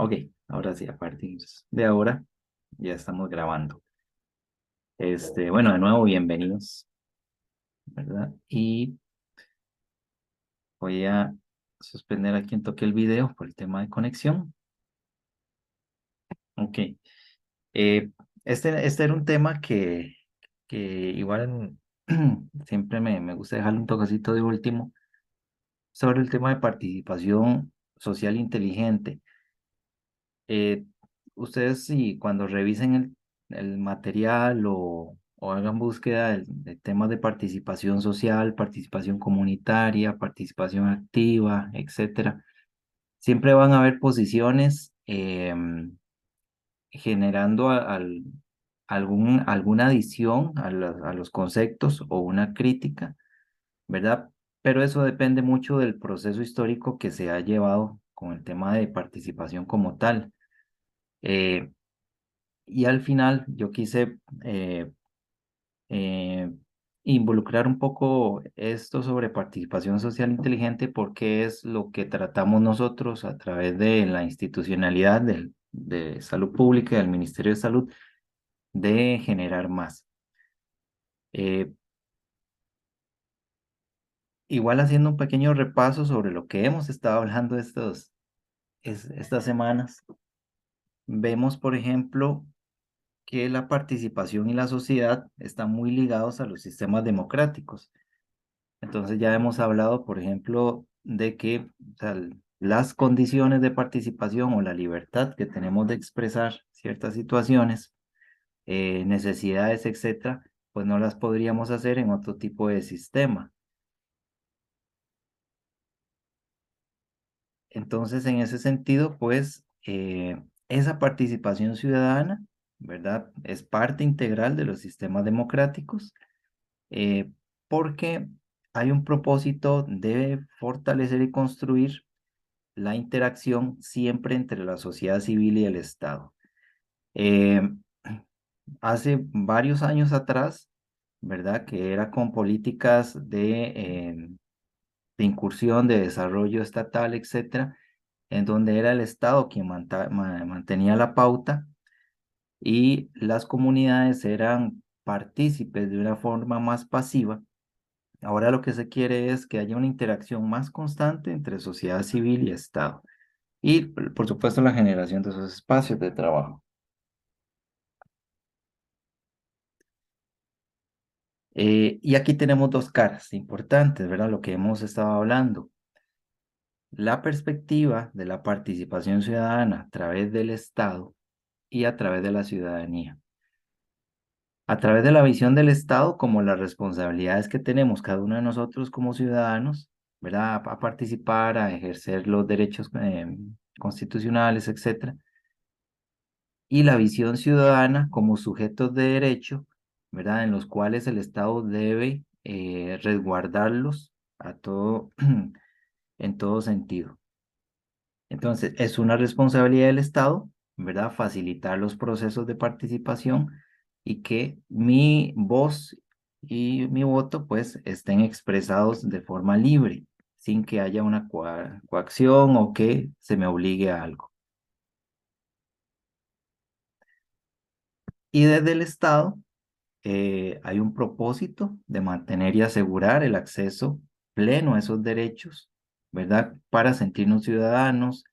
Ok, ahora sí, a partir de ahora ya estamos grabando. Bueno, de nuevo, bienvenidos, ¿verdad? Y voy a suspender a quien toque el video por el tema de conexión. Ok, eh, este era un tema que igual siempre me gusta dejarle un toquecito de último sobre el tema de participación social inteligente. Eh, Ustedes si cuando revisen el material o hagan búsqueda de temas de participación social, participación comunitaria, participación activa, etcétera, siempre van a haber posiciones generando alguna adición a los conceptos o una crítica, ¿verdad? Pero eso depende mucho del proceso histórico que se ha llevado con el tema de participación como tal. Eh, Y al final yo quise eh, involucrar un poco esto sobre participación social inteligente porque es lo que tratamos nosotros a través de la institucionalidad de salud pública y del Ministerio de Salud de generar más. Eh, Igual haciendo un pequeño repaso sobre lo que hemos estado hablando estas semanas, vemos, por ejemplo, que la participación y la sociedad están muy ligados a los sistemas democráticos. Entonces ya hemos hablado, por ejemplo, de que o sea, las condiciones de participación o la libertad que tenemos de expresar ciertas situaciones, necesidades, etcétera, pues no las podríamos hacer en otro tipo de sistema. Entonces, en ese sentido, pues esa participación ciudadana, ¿verdad? Es parte integral de los sistemas democráticos eh, porque hay un propósito de fortalecer y construir la interacción siempre entre la sociedad civil y el Estado. Eh, Hace varios años atrás, ¿verdad? Que era con políticas de incursión, de desarrollo estatal, etcétera, en donde era el Estado quien mantenía la pauta y las comunidades eran partícipes de una forma más pasiva. Ahora lo que se quiere es que haya una interacción más constante entre sociedad civil y Estado. Y, por supuesto, la generación de esos espacios de trabajo. Y aquí tenemos dos caras importantes, ¿verdad? Lo que hemos estado hablando. La perspectiva de la participación ciudadana a través del Estado y a través de la ciudadanía. A través de la visión del Estado como las responsabilidades que tenemos cada uno de nosotros como ciudadanos, ¿verdad? A participar, a ejercer los derechos constitucionales, etcétera. Y la visión ciudadana como sujetos de derecho, ¿verdad? En los cuales el Estado debe resguardarlos a todo, en todo sentido. Entonces, es una responsabilidad del Estado, ¿verdad? Facilitar los procesos de participación y que mi voz y mi voto, pues, estén expresados de forma libre, sin que haya una coacción o que se me obligue a algo. Y desde el Estado, hay un propósito de mantener y asegurar el acceso pleno a esos derechos, ¿verdad? Para sentirnos ciudadanos,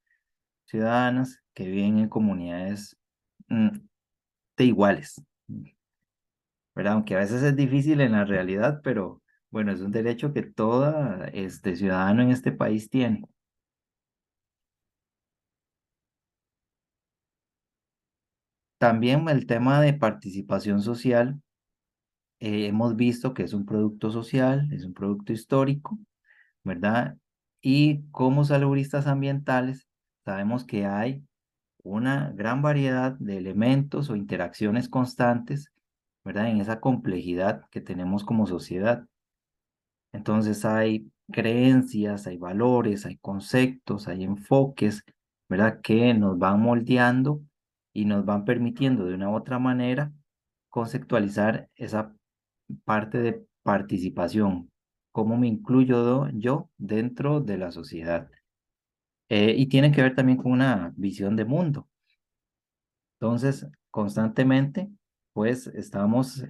ciudadanas que viven en comunidades mm, de iguales, ¿verdad? Aunque a veces es difícil en la realidad, pero bueno, es un derecho que todo ciudadano en este país tiene. También el tema de participación social, hemos visto que es un producto social, es un producto histórico, ¿verdad? Y como salubristas ambientales, sabemos que hay una gran variedad de elementos o interacciones constantes, ¿verdad? En esa complejidad que tenemos como sociedad. Entonces hay creencias, hay valores, hay conceptos, hay enfoques, ¿verdad? Que nos van moldeando y nos van permitiendo de una u otra manera conceptualizar esa parte de participación, cómo me incluyo yo dentro de la sociedad. y tiene que ver también con una visión de mundo. Entonces, constantemente, pues estamos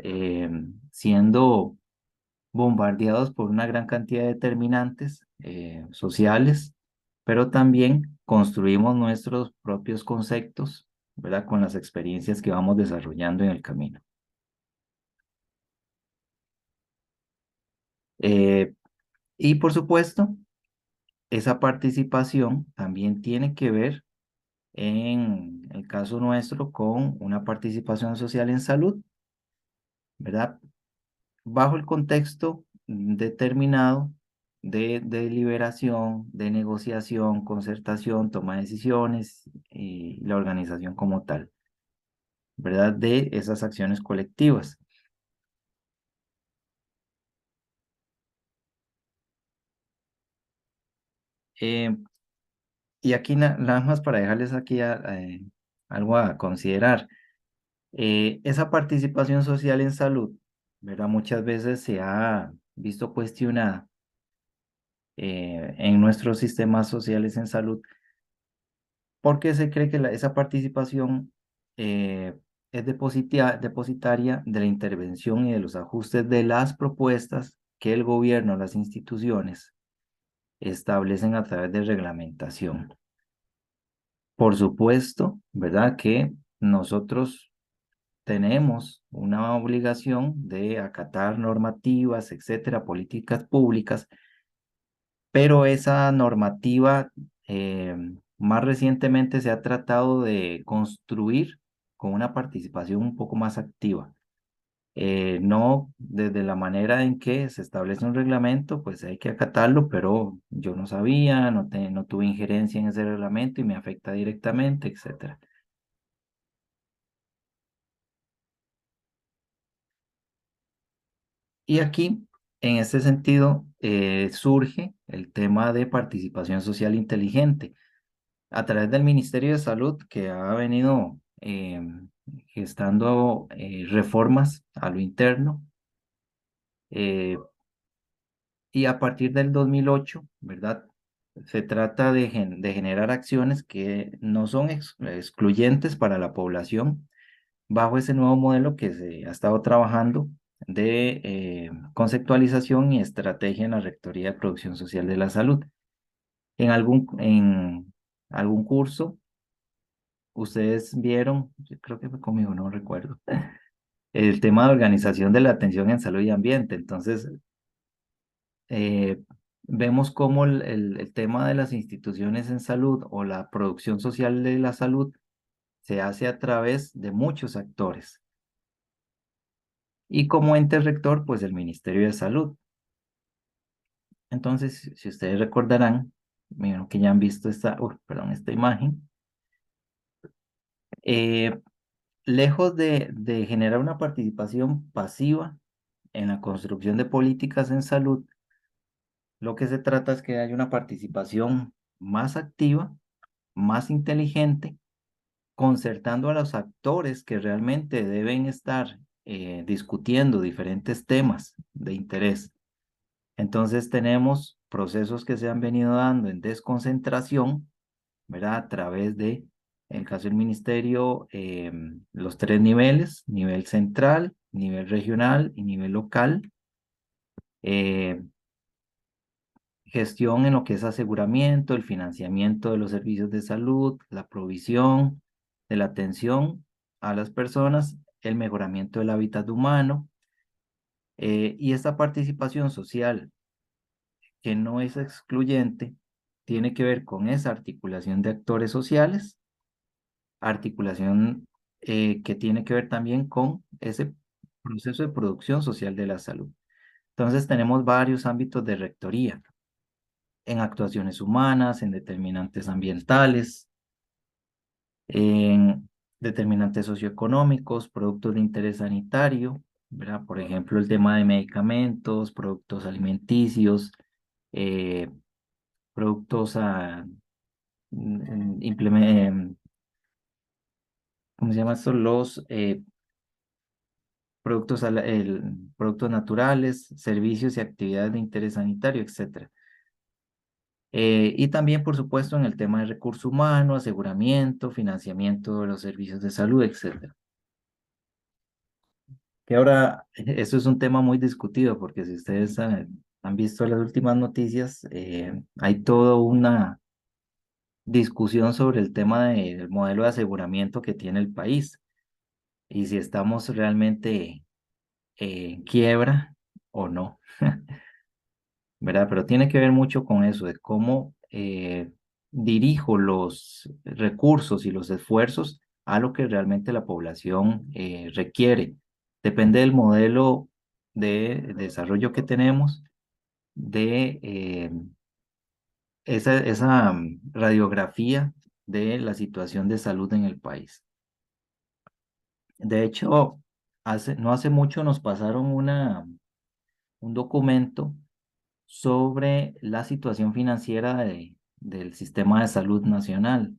siendo bombardeados por una gran cantidad de determinantes sociales, pero también construimos nuestros propios conceptos, ¿verdad? Con las experiencias que vamos desarrollando en el camino. Eh, y por supuesto, esa participación también tiene que ver, en el caso nuestro, con una participación social en salud, ¿verdad? Bajo el contexto determinado de deliberación, de negociación, concertación, toma de decisiones y la organización como tal, ¿verdad? De esas acciones colectivas. Eh, y aquí nada más para dejarles aquí algo a considerar. Esa participación social en salud, ¿verdad? Muchas veces se ha visto cuestionada en nuestros sistemas sociales en salud porque se cree que esa participación es depositaria de la intervención y de los ajustes de las propuestas que el gobierno, las instituciones, establecen a través de reglamentación. Por supuesto, ¿verdad? Que nosotros tenemos una obligación de acatar normativas, etcétera, políticas públicas, pero esa normativa eh, más recientemente se ha tratado de construir con una participación un poco más activa. No desde la manera en que se establece un reglamento, pues hay que acatarlo, pero yo no sabía, no tuve injerencia en ese reglamento y me afecta directamente, etcétera. Y aquí, en este sentido, surge el tema de participación social inteligente a través del Ministerio de Salud, que ha venido gestando reformas a lo interno, eh, y a partir del 2008, ¿verdad? Se trata de generar acciones que no son excluyentes para la población bajo ese nuevo modelo que se ha estado trabajando de conceptualización y estrategia en la Rectoría de Producción Social de la Salud. En algún curso ustedes vieron, yo creo que fue conmigo, no recuerdo, el tema de organización de la atención en salud y ambiente. Entonces, eh, vemos cómo el tema de las instituciones en salud o la producción social de la salud se hace a través de muchos actores. Y como ente rector, pues el Ministerio de Salud. Entonces, si ustedes recordarán, miren que ya han visto perdón, esta imagen, eh, lejos de generar una participación pasiva en la construcción de políticas en salud, lo que se trata es que haya una participación más activa, más inteligente, concertando a los actores que realmente deben estar discutiendo diferentes temas de interés. Entonces tenemos procesos que se han venido dando en desconcentración, ¿verdad? A través de, en el caso del ministerio, los tres niveles: nivel central, nivel regional y nivel local. eh, Gestión en lo que es aseguramiento, el financiamiento de los servicios de salud, la provisión de la atención a las personas, el mejoramiento del hábitat humano, y esta participación social, que no es excluyente, tiene que ver con esa articulación de actores sociales, articulación que tiene que ver también con ese proceso de producción social de la salud. Entonces tenemos varios ámbitos de rectoría: en actuaciones humanas, en determinantes ambientales, en determinantes socioeconómicos, productos de interés sanitario, ¿verdad? Por ejemplo, el tema de medicamentos, productos alimenticios, eh, productos ¿cómo se llama esto? Los productos naturales, servicios y actividades de interés sanitario, etcétera. Y también, por supuesto, en el tema de recursos humanos, aseguramiento, financiamiento de los servicios de salud, etcétera. Que ahora, eso es un tema muy discutido, porque si ustedes han visto las últimas noticias, hay toda una discusión sobre el tema del modelo de aseguramiento que tiene el país y si estamos realmente en quiebra o no, ¿verdad? Pero tiene que ver mucho con eso, de cómo dirijo los recursos y los esfuerzos a lo que realmente la población requiere. Depende del modelo de desarrollo que tenemos, de esa radiografía de la situación de salud en el país. De hecho, no hace mucho nos pasaron un documento sobre la situación financiera del sistema de salud nacional.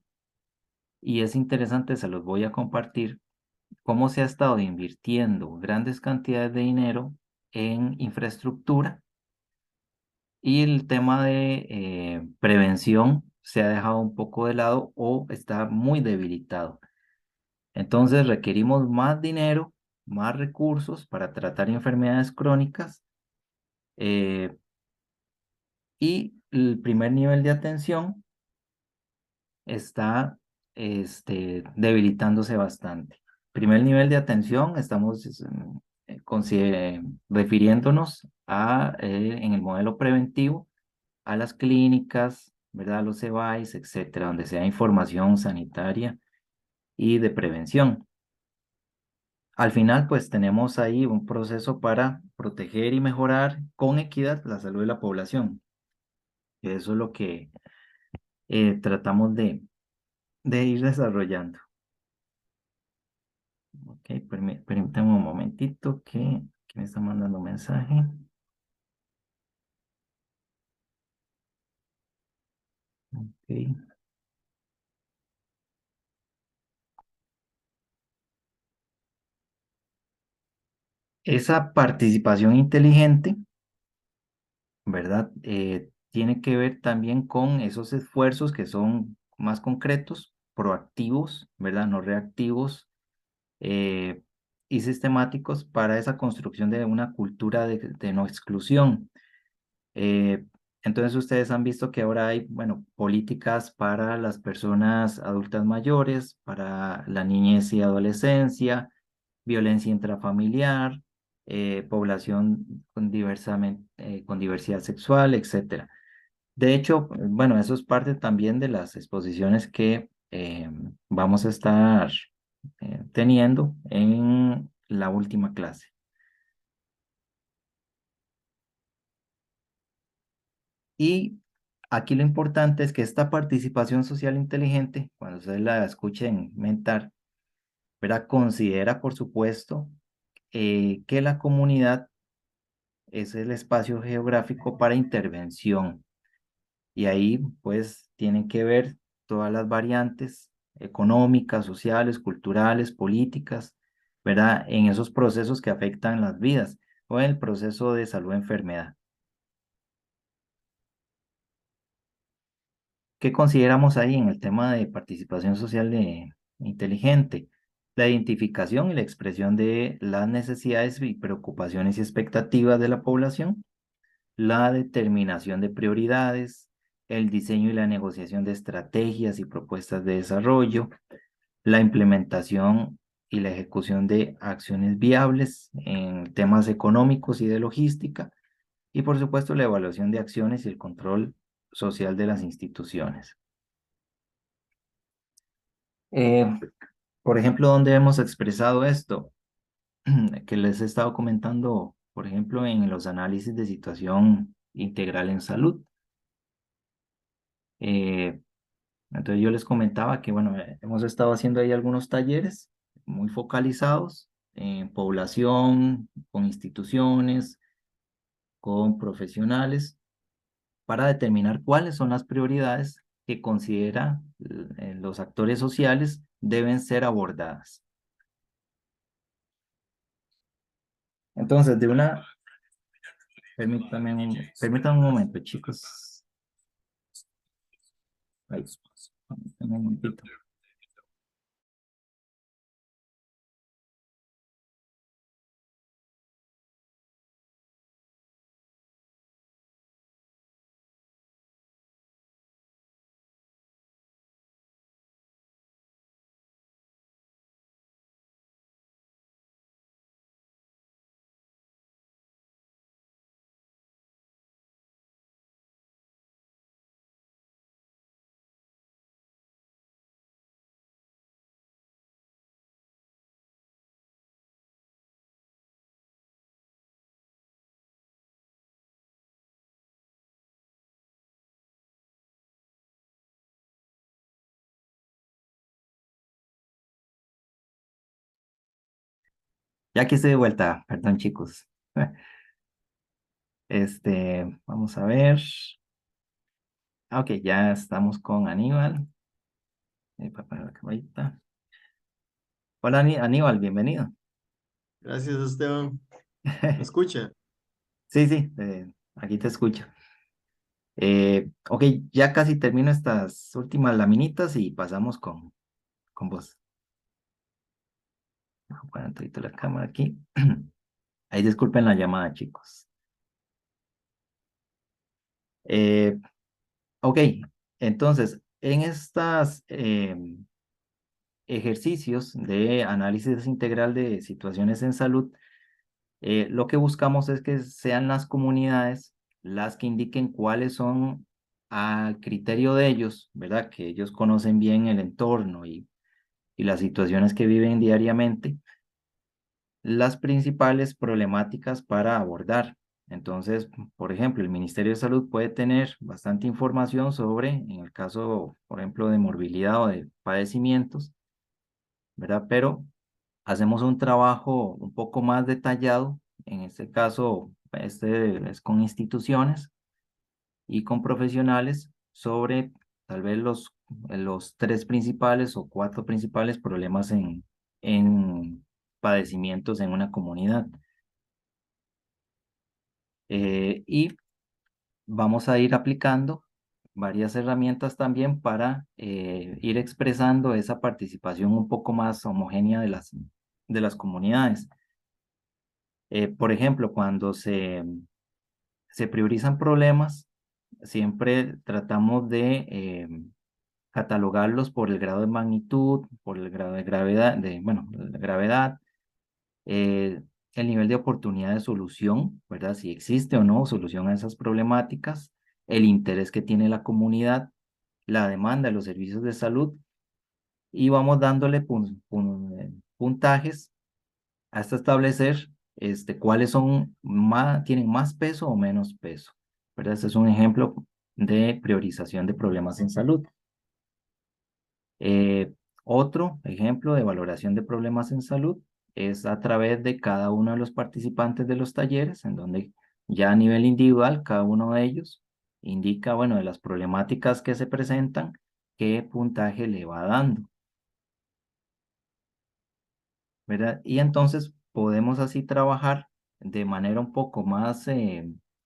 Y es interesante, se los voy a compartir, cómo se ha estado invirtiendo grandes cantidades de dinero en infraestructura y el tema de prevención se ha dejado un poco de lado o está muy debilitado. Entonces requerimos más dinero, más recursos para tratar enfermedades crónicas eh, y el primer nivel de atención está debilitándose bastante. Primer nivel de atención, estamos refiriéndonos en el modelo preventivo a las clínicas, ¿verdad? A los EVAIS, etcétera, donde sea información sanitaria y de prevención. Al final, pues tenemos ahí un proceso para proteger y mejorar con equidad la salud de la población. Eso es lo que tratamos de ir desarrollando. Ok, permítame un momentito que me está mandando un mensaje. Ok. Esa participación inteligente, ¿verdad? Tiene que ver también con esos esfuerzos que son más concretos, proactivos, ¿verdad? No reactivos eh, y sistemáticos para esa construcción de una cultura de no exclusión. Eh, entonces ustedes han visto que ahora hay, bueno, políticas para las personas adultas mayores, para la niñez y adolescencia, violencia intrafamiliar, población con diversidad sexual, etcétera. De hecho, bueno, eso es parte también de las exposiciones que vamos a estar teniendo en la última clase. Y aquí lo importante es que esta participación social inteligente, cuando ustedes la escuchen mentar, ¿verdad? Considera, por supuesto, que la comunidad es el espacio geográfico para intervención. Y ahí, pues, tienen que ver todas las variantes económicas, sociales, culturales, políticas, ¿verdad? En esos procesos que afectan las vidas o en el proceso de salud-enfermedad. ¿Qué consideramos ahí en el tema de participación social inteligente? La identificación y la expresión de las necesidades y preocupaciones y expectativas de la población, la determinación de prioridades, el diseño y la negociación de estrategias y propuestas de desarrollo, la implementación y la ejecución de acciones viables en temas económicos y de logística, y por supuesto la evaluación de acciones y el control social de las instituciones. Eh, por ejemplo, ¿dónde hemos expresado esto? Que les he estado comentando, por ejemplo, en los análisis de situación integral en salud. Eh, entonces yo les comentaba que, bueno, hemos estado haciendo ahí algunos talleres muy focalizados en población, con instituciones, con profesionales, para determinar cuáles son las prioridades que considera los actores sociales deben ser abordadas. Entonces, permítanme un momento, chicos. Ahí está. Un momentito. Ya que estoy de vuelta, perdón chicos. Vamos a ver. Ok, ya estamos con Aníbal. Para la camarita. Hola Aníbal, bienvenido. Gracias, Esteban. ¿Me escucha? Sí, sí, aquí te escucho. Ok, ya casi termino estas últimas laminitas y pasamos con vos. Voy a poner tantito la cámara aquí. Ahí disculpen la llamada, chicos. Eh, ok, entonces, en estos ejercicios de análisis integral de situaciones en salud, lo que buscamos es que sean las comunidades las que indiquen cuáles son al criterio de ellos, ¿verdad? Que ellos conocen bien el entorno y las situaciones que viven diariamente, las principales problemáticas para abordar. Entonces, por ejemplo, el Ministerio de Salud puede tener bastante información sobre, en el caso, por ejemplo, de morbilidad o de padecimientos, ¿verdad? Pero hacemos un trabajo un poco más detallado. En este caso, este es con instituciones y con profesionales sobre tal vez los tres principales o cuatro principales problemas en padecimientos en una comunidad. Y vamos a ir aplicando varias herramientas también para ir expresando esa participación un poco más homogénea de las comunidades. Por ejemplo, cuando se priorizan problemas, siempre tratamos de catalogarlos por el grado de magnitud, por el grado de gravedad, bueno, de gravedad, eh, el nivel de oportunidad de solución, ¿verdad? Si existe o no solución a esas problemáticas, el interés que tiene la comunidad, la demanda de los servicios de salud, y vamos dándole puntajes hasta establecer cuáles tienen más peso o menos peso, ¿verdad? Este es un ejemplo de priorización de problemas en salud. Eh, Otro ejemplo de valoración de problemas en salud es a través de cada uno de los participantes de los talleres, en donde ya a nivel individual, cada uno de ellos indica, bueno, de las problemáticas que se presentan, qué puntaje le va dando, ¿verdad? Y entonces podemos así trabajar de manera un poco más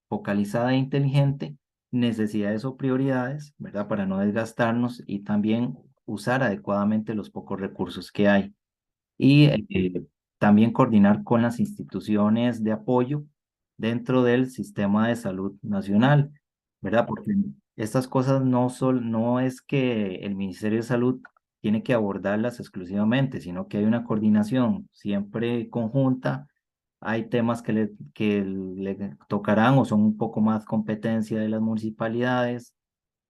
focalizada e inteligente necesidades o prioridades, ¿verdad? Para no desgastarnos y también usar adecuadamente los pocos recursos que hay. Y también coordinar con las instituciones de apoyo dentro del sistema de salud nacional, ¿verdad? Porque estas cosas no es que el Ministerio de Salud tiene que abordarlas exclusivamente, sino que hay una coordinación siempre conjunta. Hay temas que le tocarán o son un poco más competencia de las municipalidades,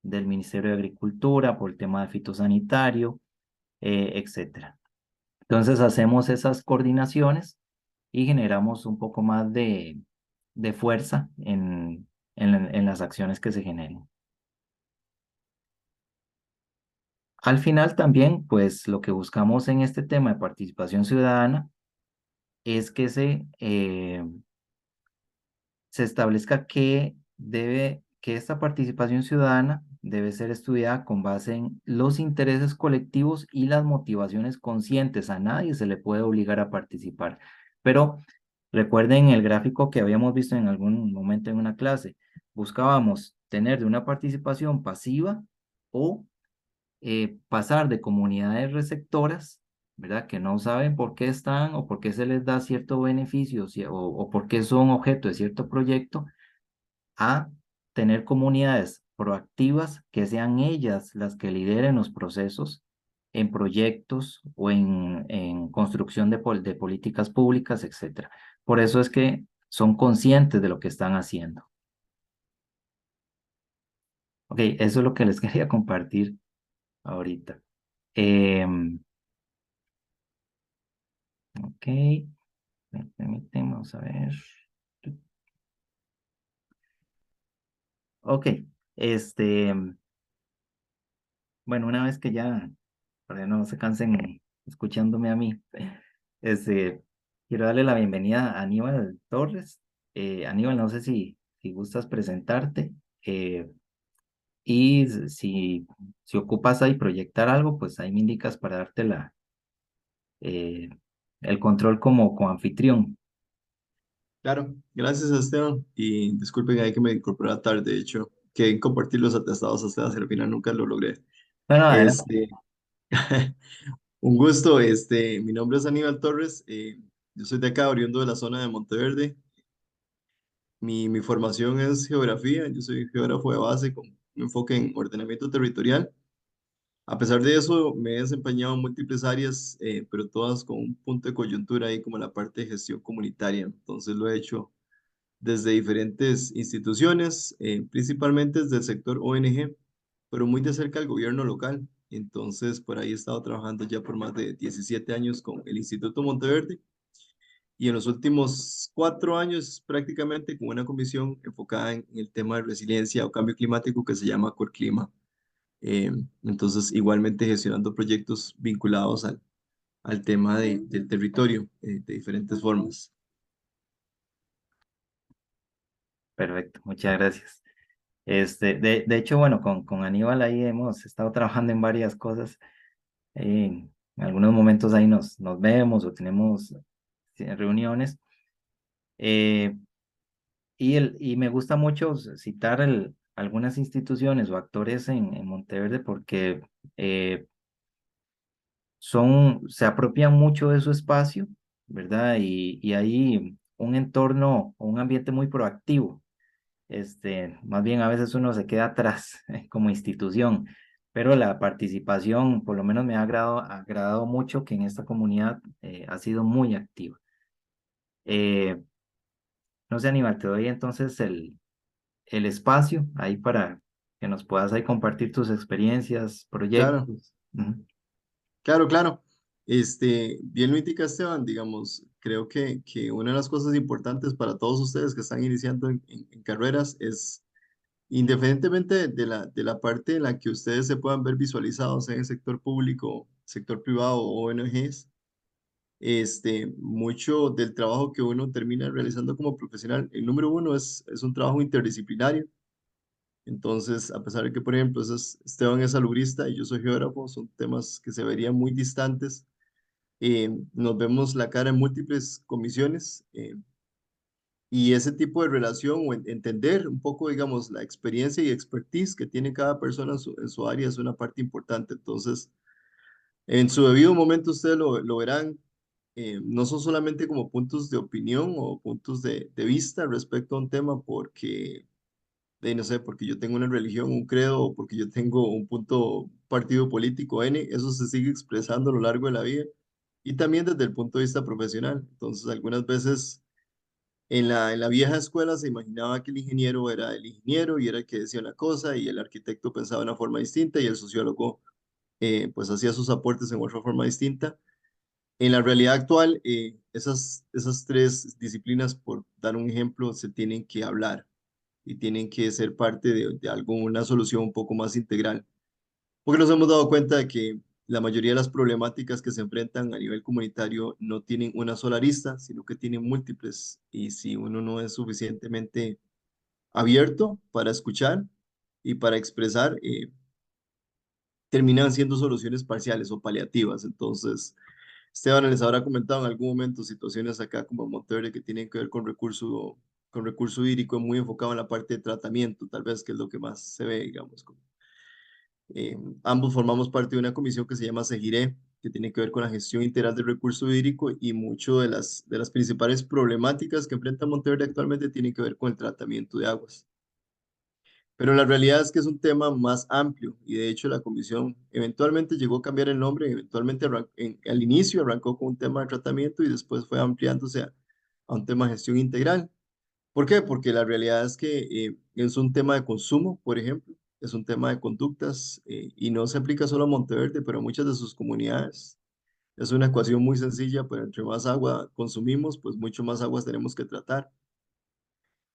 del Ministerio de Agricultura por el tema de fitosanitario, etcétera. Entonces hacemos esas coordinaciones y generamos un poco más de fuerza en las acciones que se generen. Al final también, pues lo que buscamos en este tema de participación ciudadana es que se establezca que esta participación ciudadana debe ser estudiada con base en los intereses colectivos y las motivaciones conscientes. A nadie se le puede obligar a participar. Pero recuerden el gráfico que habíamos visto en algún momento en una clase. Buscábamos tener de una participación pasiva o pasar de comunidades receptoras, ¿verdad? Que no saben por qué están o por qué se les da cierto beneficio o por qué son objeto de cierto proyecto, a tener comunidades proactivas que sean ellas las que lideren los procesos en proyectos o en construcción de políticas públicas, etcétera. Por eso es que son conscientes de lo que están haciendo. Ok, eso es lo que les quería compartir ahorita. Em, ok, permíteme, vamos a ver. Ok, este, bueno, una vez que ya, para que no se cansen escuchándome a mí, este, quiero darle la bienvenida a Aníbal Torres. Aníbal, no sé si gustas presentarte y si ocupas ahí proyectar algo, pues ahí me indicas para darte eh, el control como anfitrión. Claro, gracias Esteban. Y disculpen ahí que me incorporé tarde, de hecho, que compartir los atestados a ustedes, al final nunca lo logré. Bueno, adelante. Este, un gusto, mi nombre es Aníbal Torres, yo soy de acá, oriundo de la zona de Monteverde. Mi formación es geografía, yo soy geógrafo de base con un enfoque en ordenamiento territorial. A pesar de eso, me he desempeñado en múltiples áreas, pero todas con un punto de coyuntura ahí como la parte de gestión comunitaria. Entonces lo he hecho desde diferentes instituciones, principalmente desde el sector ONG, pero muy de cerca al gobierno local. Entonces, por ahí he estado trabajando ya por más de 17 años con el Instituto Monteverde y en los últimos 4 años prácticamente con una comisión enfocada en el tema de resiliencia o cambio climático que se llama Corclima. Eh, entonces, igualmente gestionando proyectos vinculados al tema del territorio de diferentes formas. Perfecto, muchas gracias. De hecho, bueno, con Aníbal ahí hemos estado trabajando en varias cosas. En algunos momentos ahí nos vemos o tenemos reuniones. eh, y me gusta mucho citar algunas instituciones o actores en Monteverde porque se apropian mucho de su espacio, ¿verdad? Y hay un entorno o un ambiente muy proactivo. Más bien a veces uno se queda atrás como institución, pero la participación, por lo menos me ha agradado mucho que en esta comunidad ha sido muy activa. Eh, no sé, Aníbal, te doy entonces el espacio ahí para que nos puedas ahí compartir tus experiencias, Claro. proyectos. Ujú. Claro, claro. Bien lo indica Esteban, digamos, creo que una de las cosas importantes para todos ustedes que están iniciando en carreras es, independientemente de la parte en la que ustedes se puedan ver visualizados en el sector público, sector privado o ONGs, mucho del trabajo que uno termina realizando como profesional, el número uno es un trabajo interdisciplinario. Entonces, a pesar de que, por ejemplo, Esteban es salubrista y yo soy geógrafo, son temas que se verían muy distantes. Nos vemos la cara en múltiples comisiones, y ese tipo de relación o entender un poco, digamos, la experiencia y expertise que tiene cada persona en su área es una parte importante. Entonces, en su debido momento ustedes lo verán, no son solamente como puntos de opinión o puntos de vista respecto a un tema porque, no sé, porque yo tengo una religión, un credo o porque yo tengo un punto partido político N, eso se sigue expresando a lo largo de la vida y también desde el punto de vista profesional. Entonces, algunas veces en la vieja escuela se imaginaba que el ingeniero era el ingeniero y era el que decía una cosa y el arquitecto pensaba de una forma distinta y el sociólogo pues hacía sus aportes en otra forma distinta. En la realidad actual, esas tres disciplinas, por dar un ejemplo, se tienen que hablar y tienen que ser parte de algo, una solución un poco más integral. Porque nos hemos dado cuenta de que la mayoría de las problemáticas que se enfrentan a nivel comunitario no tienen una sola arista, sino que tienen múltiples. Y si uno no es suficientemente abierto para escuchar y para expresar, terminan siendo soluciones parciales o paliativas. Entonces, Esteban les habrá comentado en algún momento situaciones acá como en Monterrey que tienen que ver con recurso hídrico muy enfocado en la parte de tratamiento, tal vez que es lo que más se ve, digamos, Eh, Ambos formamos parte de una comisión que se llama Seguiré, que tiene que ver con la gestión integral del recurso hídrico y mucho de las principales problemáticas que enfrenta Monteverde actualmente tienen que ver con el tratamiento de aguas. Pero la realidad es que es un tema más amplio y de hecho la comisión eventualmente llegó a cambiar el nombre, eventualmente al inicio arrancó con un tema de tratamiento y después fue ampliándose a un tema de gestión integral. ¿Por qué? Porque la realidad es que es un tema de consumo, por ejemplo, es un tema de conductas y no se aplica solo a Monteverde, pero a muchas de sus comunidades. Es una ecuación muy sencilla, pero entre más agua consumimos, pues mucho más aguas tenemos que tratar.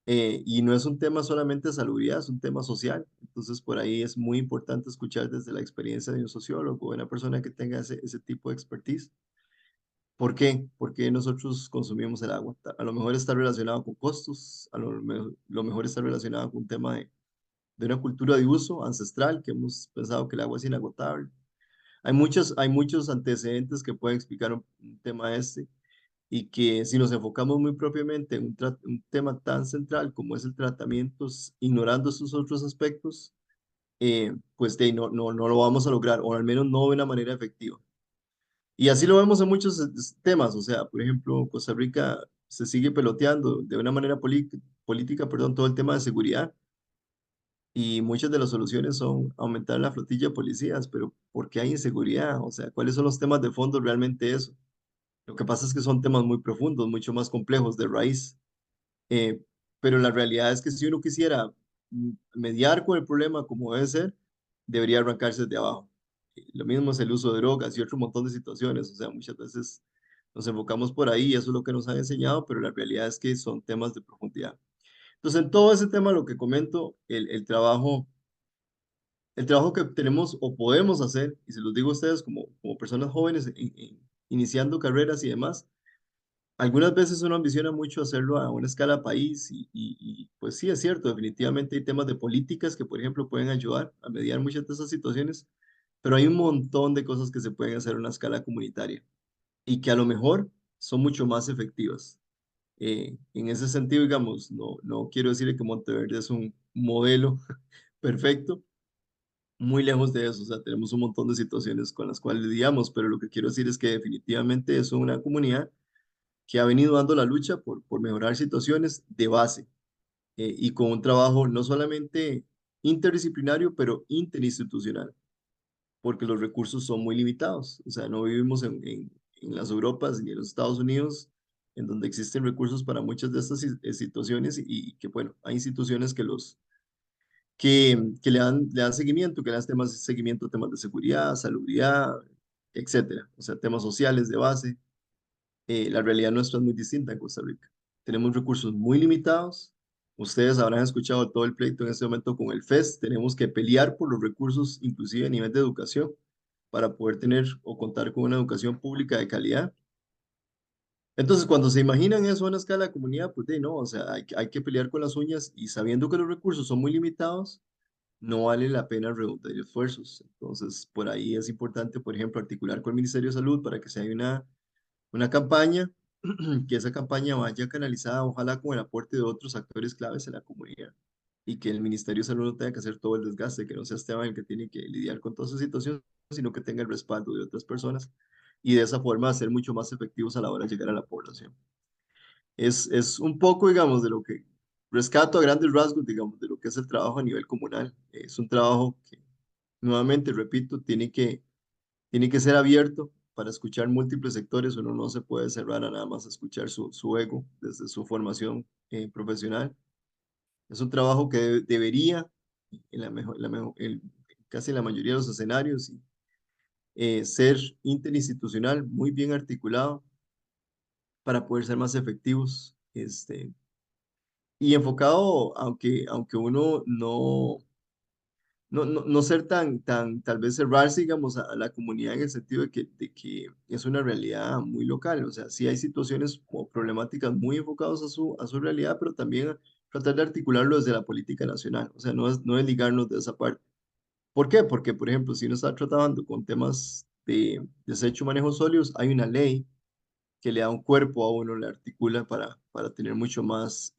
Y no es un tema solamente de salubridad, es un tema social. Entonces, por ahí es muy importante escuchar desde la experiencia de un sociólogo, de una persona que tenga ese tipo de expertise. ¿Por qué? Porque nosotros consumimos el agua. A lo mejor está relacionado con costos, lo mejor está relacionado con un tema de una cultura de uso ancestral, que hemos pensado que el agua es inagotable. Hay muchos antecedentes que pueden explicar un tema este y que si nos enfocamos muy propiamente en un tema tan central como es el tratamiento, ignorando estos otros aspectos, pues no lo vamos a lograr, o al menos no de una manera efectiva. Y así lo vemos en muchos temas, o sea, por ejemplo, Costa Rica se sigue peloteando de una manera política, perdón, todo el tema de seguridad y muchas de las soluciones son aumentar la flotilla de policías, pero ¿por qué hay inseguridad? O sea, ¿cuáles son los temas de fondo realmente eso? Lo que pasa es que son temas muy profundos, mucho más complejos de raíz, eh, pero la realidad es que si uno quisiera mediar con el problema como debe ser, debería arrancarse desde abajo. Lo mismo es el uso de drogas y otro montón de situaciones, o sea, muchas veces nos enfocamos por ahí y eso es lo que nos han enseñado, pero la realidad es que son temas de profundidad. Entonces, en todo ese tema, lo que comento, el trabajo que tenemos o podemos hacer, y se los digo a ustedes como personas jóvenes iniciando carreras y demás, algunas veces uno ambiciona mucho hacerlo a una escala país pues sí, es cierto, definitivamente hay temas de políticas que, por ejemplo, pueden ayudar a mediar muchas de esas situaciones, pero hay un montón de cosas que se pueden hacer a una escala comunitaria y que a lo mejor son mucho más efectivas. En ese sentido, digamos, no quiero decir que Monteverde es un modelo perfecto, muy lejos de eso, o sea, tenemos un montón de situaciones con las cuales lidiamos, pero lo que quiero decir es que definitivamente es una comunidad que ha venido dando la lucha por mejorar situaciones de base y con un trabajo no solamente interdisciplinario, pero interinstitucional, porque los recursos son muy limitados. O sea, no vivimos en las Europas ni en los Estados Unidos, en donde existen recursos para muchas de estas situaciones y que, bueno, hay instituciones que le dan seguimiento, que le dan temas, seguimiento a temas de seguridad, salubridad, etcétera. O sea, temas sociales de base. La realidad nuestra es muy distinta en Costa Rica. Tenemos recursos muy limitados. Ustedes habrán escuchado todo el pleito en este momento con el FES. Tenemos que pelear por los recursos, inclusive a nivel de educación, para poder tener o contar con una educación pública de calidad. Entonces, cuando se imaginan eso a una escala de comunidad, pues no, o sea, hay que pelear con las uñas y sabiendo que los recursos son muy limitados, no vale la pena redundar esfuerzos. Entonces, por ahí es importante, por ejemplo, articular con el Ministerio de Salud para que se haya una campaña, que esa campaña vaya canalizada, ojalá con el aporte de otros actores claves en la comunidad y que el Ministerio de Salud no tenga que hacer todo el desgaste, que no sea Esteban el que tiene que lidiar con toda esa situación, sino que tenga el respaldo de otras personas y de esa forma ser mucho más efectivos a la hora de llegar a la población. Es un poco, digamos, de lo que rescato a grandes rasgos, digamos, de lo que es el trabajo a nivel comunal. Es un trabajo que, nuevamente, repito, tiene que ser abierto para escuchar múltiples sectores. Uno no se puede cerrar a nada más a escuchar su ego desde su formación profesional. Es un trabajo que debería, en casi en la mayoría de los escenarios, ser interinstitucional, muy bien articulado para poder ser más efectivos. Y enfocado, aunque uno no ser tal vez cerrarse, digamos, a la comunidad en el sentido de que es una realidad muy local. O sea, sí hay situaciones o problemáticas muy enfocadas a su realidad, pero también tratar de articularlo desde la política nacional. O sea, no es ligarnos de esa parte. ¿Por qué? Porque, por ejemplo, si uno está tratando con temas de desecho y manejo sólidos, hay una ley que le da un cuerpo a uno, le articula para tener mucho más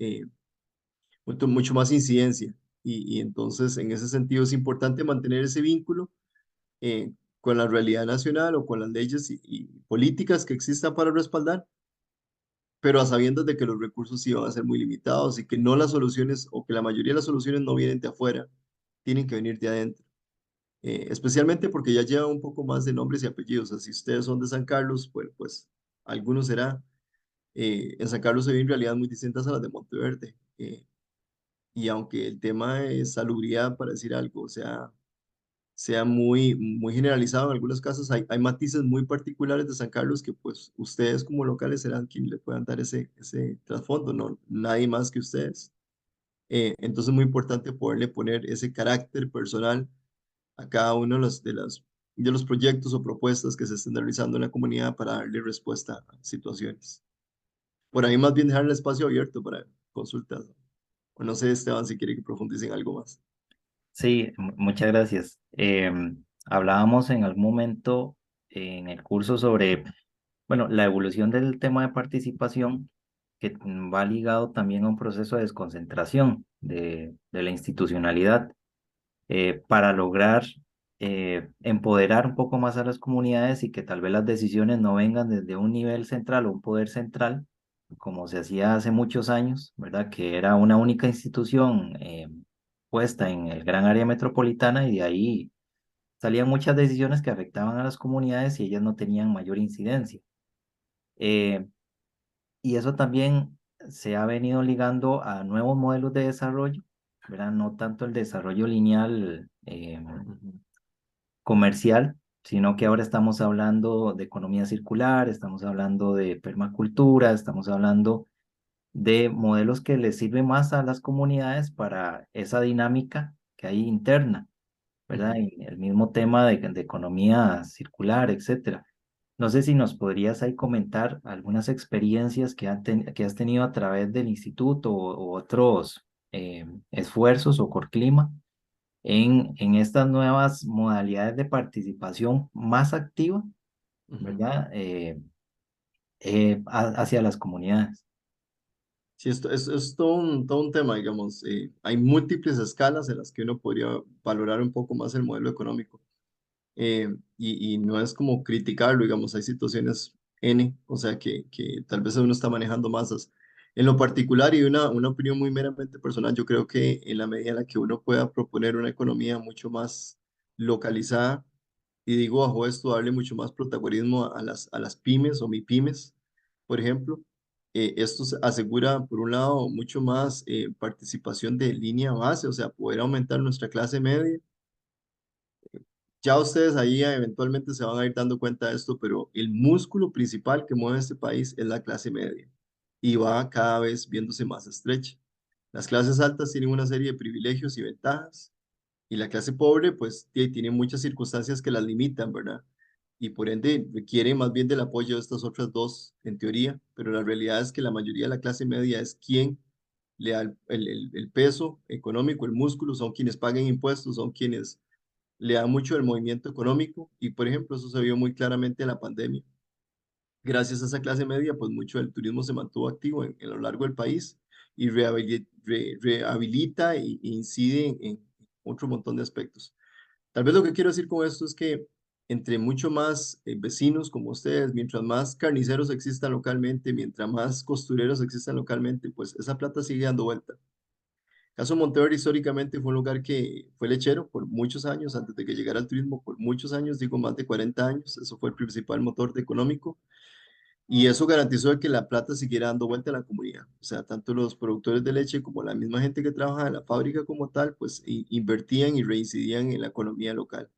incidencia. y entonces en ese sentido es importante mantener ese vínculo eh, con la realidad nacional o con las leyes y políticas que existan para respaldar, pero a sabiendas de que los recursos sí van a ser muy limitados y que no las soluciones o que la mayoría de las soluciones no vienen de afuera, tienen que venir de adentro. Especialmente porque ya lleva un poco más de nombres y apellidos. O sea, si ustedes son de San Carlos, pues algunos será. En San Carlos se ven realidades muy distintas a las de Monteverde. Y aunque el tema de salubridad, para decir algo, sea muy generalizado en algunos casos, hay matices muy particulares de San Carlos que pues ustedes como locales serán quienes le puedan dar ese trasfondo, no nadie más que ustedes. Entonces es muy importante poderle poner ese carácter personal a cada uno de los proyectos o propuestas que se estén realizando en la comunidad para darle respuesta a situaciones. Por ahí más bien dejar el espacio abierto para consultas. O no sé, Esteban, si quiere que profundicen algo más. Sí, muchas gracias. Hablábamos en algún momento en el curso sobre, bueno, la evolución del tema de participación que va ligado también a un proceso de desconcentración de la institucionalidad para lograr empoderar un poco más a las comunidades y que tal vez las decisiones no vengan desde un nivel central o un poder central, como se hacía hace muchos años, ¿verdad? Que era una única institución puesta en el gran área metropolitana y de ahí salían muchas decisiones que afectaban a las comunidades y ellas no tenían mayor incidencia. Eh, y eso también se ha venido ligando a nuevos modelos de desarrollo, ¿verdad? No tanto el desarrollo lineal Ujú, comercial, sino que ahora estamos hablando de economía circular, estamos hablando de permacultura, estamos hablando de modelos que les sirven más a las comunidades para esa dinámica que hay interna, ¿verdad? ujú. Y el mismo tema de economía circular, etcétera. No sé si nos podrías ahí comentar algunas experiencias que has tenido a través del instituto o otros esfuerzos o Corclima en estas nuevas modalidades de participación más activa, Ujú. ¿verdad? Hacia las comunidades. Sí, esto es todo un tema, digamos. Hay múltiples escalas en las que uno podría valorar un poco más el modelo económico. Y no es como criticarlo, digamos, hay situaciones N, o sea, que tal vez uno está manejando masas. En lo particular y una opinión muy meramente personal, yo creo que en la medida en la que uno pueda proponer una economía mucho más localizada, y digo bajo esto, darle mucho más protagonismo a las pymes o MIPYMES, por ejemplo, esto asegura, por un lado, mucho más participación de línea base, o sea, poder aumentar nuestra clase media. Ya ustedes ahí eventualmente se van a ir dando cuenta de esto, pero el músculo principal que mueve este país es la clase media y va cada vez viéndose más estrecha. Las clases altas tienen una serie de privilegios y ventajas y la clase pobre pues tiene muchas circunstancias que las limitan, ¿verdad? Y por ende requiere más bien del apoyo de estas otras dos en teoría, pero la realidad es que la mayoría de la clase media es quien le da el peso económico, el músculo, son quienes pagan impuestos, son quienes le da mucho el movimiento económico y, por ejemplo, eso se vio muy claramente en la pandemia. Gracias a esa clase media, pues mucho del turismo se mantuvo activo en lo largo del país y rehabilita e incide en otro montón de aspectos. Tal vez lo que quiero decir con esto es que entre mucho más vecinos como ustedes, mientras más carniceros existan localmente, mientras más costureros existan localmente, pues esa plata sigue dando vuelta. Caso Monteverde históricamente fue un lugar que fue lechero por muchos años, antes de que llegara el turismo, por muchos años, digo más de 40 años, eso fue el principal motor económico y eso garantizó que la plata siguiera dando vuelta a la comunidad. O sea, tanto los productores de leche como la misma gente que trabaja en la fábrica como tal, pues invertían y reincidían en la economía local.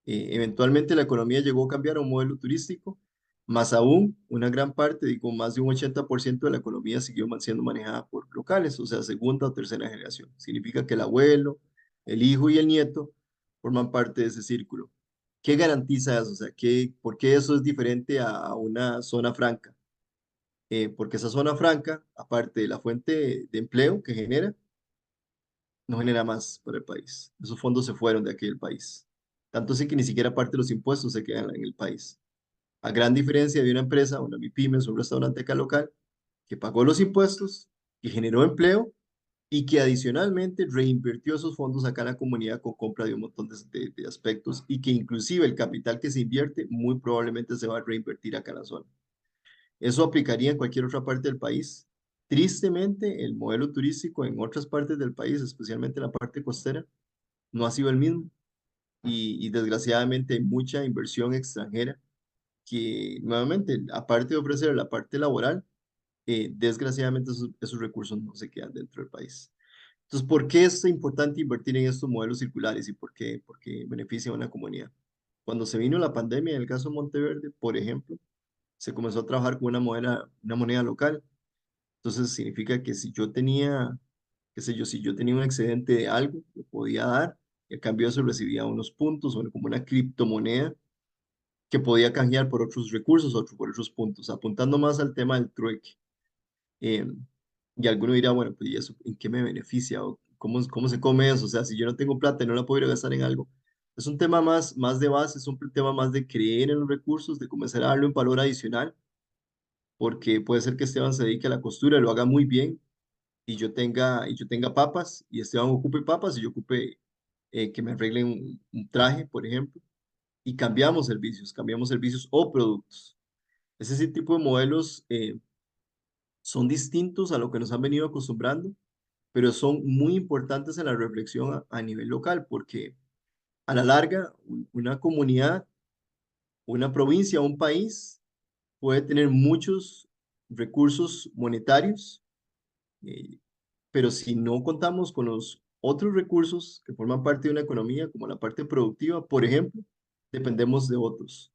Eventualmente la economía llegó a cambiar a un modelo turístico, más aún una gran parte, digo más de un 80% de la economía siguió siendo manejada por locales, o sea, segunda o tercera generación. Significa que el abuelo, el hijo y el nieto forman parte de ese círculo. ¿Qué garantiza eso? O sea, ¿por qué eso es diferente a una zona franca? Porque esa zona franca, aparte de la fuente de empleo que genera, no genera más para el país. Esos fondos se fueron de aquel país. Tanto así que ni siquiera parte de los impuestos se quedan en el país. A gran diferencia de una empresa, una MIPYME, un restaurante acá local, que pagó los impuestos, que generó empleo y que adicionalmente reinvirtió esos fondos acá en la comunidad con compra de un montón de aspectos y que inclusive el capital que se invierte muy probablemente se va a reinvertir acá en la zona. Eso aplicaría en cualquier otra parte del país. Tristemente, el modelo turístico en otras partes del país, especialmente en la parte costera, no ha sido el mismo y desgraciadamente hay mucha inversión extranjera que nuevamente, aparte de ofrecer la parte laboral, desgraciadamente esos recursos no se quedan dentro del país. Entonces, ¿por qué es importante invertir en estos modelos circulares y por qué beneficia a una comunidad? Cuando se vino la pandemia, en el caso de Monteverde, por ejemplo, se comenzó a trabajar con una moneda local. Entonces, significa que si yo tenía, qué sé yo, si yo tenía un excedente de algo, lo podía dar, y a cambio de eso recibía unos puntos, o como una criptomoneda que podía canjear por otros recursos, por otros puntos, apuntando más al tema del trueque. Eh, y alguno dirá, bueno, pues ¿y eso en qué me beneficia? ¿O cómo se come eso? O sea, si yo no tengo plata y no la puedo ir a gastar en algo. Es un tema más de base, es un tema más de creer en los recursos, de comenzar a darle un valor adicional, porque puede ser que Esteban se dedique a la costura y lo haga muy bien, y yo tenga papas, y Esteban ocupe papas, y yo ocupe que me arreglen un traje, por ejemplo, y cambiamos servicios o productos. Ese tipo de modelos son distintos a lo que nos han venido acostumbrando, pero son muy importantes en la reflexión a nivel local, porque a la larga, una comunidad, una provincia, un país puede tener muchos recursos monetarios, eh, pero si no contamos con los otros recursos que forman parte de una economía, como la parte productiva, por ejemplo, dependemos de otros.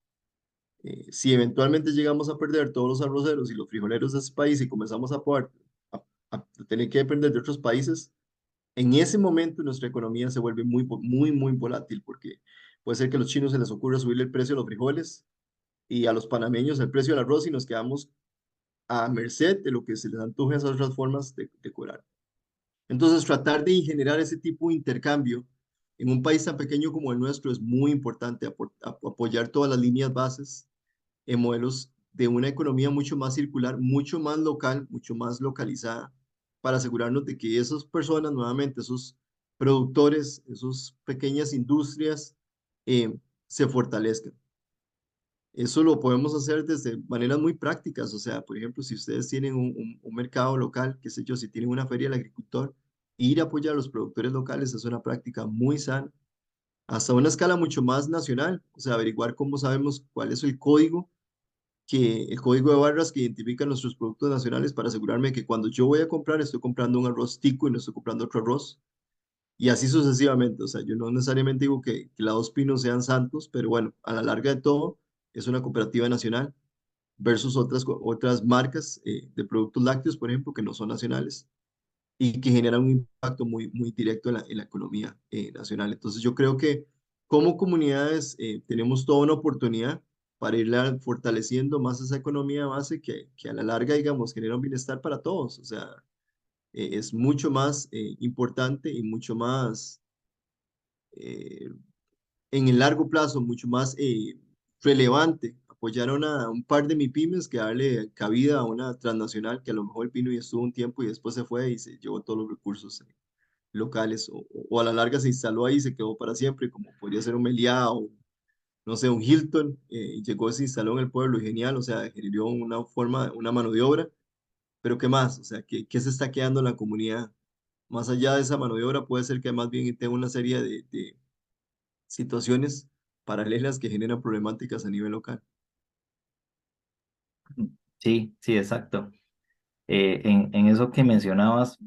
Si eventualmente llegamos a perder todos los arroceros y los frijoleros de ese país y comenzamos a, a tener que depender de otros países, en ese momento nuestra economía se vuelve muy volátil porque puede ser que a los chinos se les ocurra subirle el precio a los frijoles y a los panameños el precio del arroz y nos quedamos a merced de lo que se les antoje a esas otras formas de cobrar. Entonces, tratar de generar ese tipo de intercambio en un país tan pequeño como el nuestro es muy importante, apoyar todas las líneas bases en modelos de una economía mucho más circular, mucho más local, mucho más localizada, para asegurarnos de que esas personas, nuevamente, esos productores, esas pequeñas industrias, eh, se fortalezcan. Eso lo podemos hacer desde maneras muy prácticas, o sea, por ejemplo, si ustedes tienen un mercado local, qué sé yo, si tienen una feria del agricultor, ir a apoyar a los productores locales es una práctica muy sana, hasta una escala mucho más nacional, o sea, averiguar cómo sabemos cuál es el código de barras que identifica nuestros productos nacionales para asegurarme que cuando yo voy a comprar, estoy comprando un arroz tico y no estoy comprando otro arroz. Y así sucesivamente. O sea, yo no necesariamente digo que la Dos Pinos sean santos, pero bueno, a la larga de todo, es una cooperativa nacional versus otras marcas de productos lácteos, por ejemplo, que no son nacionales y que generan un impacto muy directo en la economía nacional. Entonces yo creo que como comunidades tenemos toda una oportunidad para ir fortaleciendo más esa economía de base que a la larga, digamos, genera un bienestar para todos. O sea, es mucho más importante y mucho más, eh, en el largo plazo, mucho más relevante apoyar un par de MIPIMES que darle cabida a una transnacional que a lo mejor vino y estuvo un tiempo y después se fue y se llevó todos los recursos locales o a la larga se instaló ahí y se quedó para siempre, como podría ser un Meliá o no sé, un Hilton, y llegó, se instaló en el pueblo y genial, o sea, generó una forma, una mano de obra, pero ¿qué más? O sea, ¿qué se está quedando en la comunidad? Más allá de esa mano de obra, puede ser que más bien tenga una serie de situaciones paralelas que generan problemáticas a nivel local. Sí, sí, exacto. En eso que mencionabas,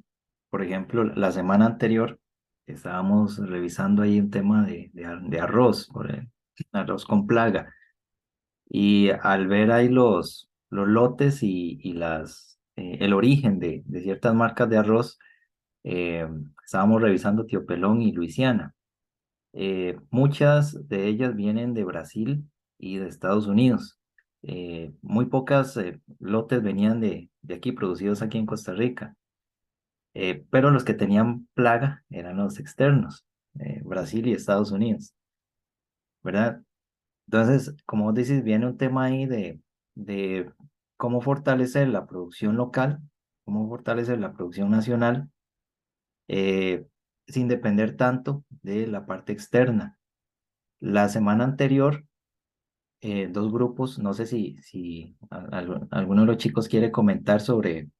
por ejemplo, la semana anterior estábamos revisando ahí un tema de arroz, arroz con plaga, y al ver ahí los lotes y el origen de ciertas marcas de arroz, eh, estábamos revisando Tiopelón y Luisiana. Muchas de ellas vienen de Brasil y de Estados Unidos. Muy pocas lotes venían de aquí, producidos aquí en Costa Rica. Pero los que tenían plaga eran los externos, Brasil y Estados Unidos, ¿verdad? Entonces, como vos dices, viene un tema ahí de cómo fortalecer la producción local, cómo fortalecer la producción nacional eh, sin depender tanto de la parte externa. La semana anterior, dos grupos, no sé si alguno de los chicos quiere comentar sobre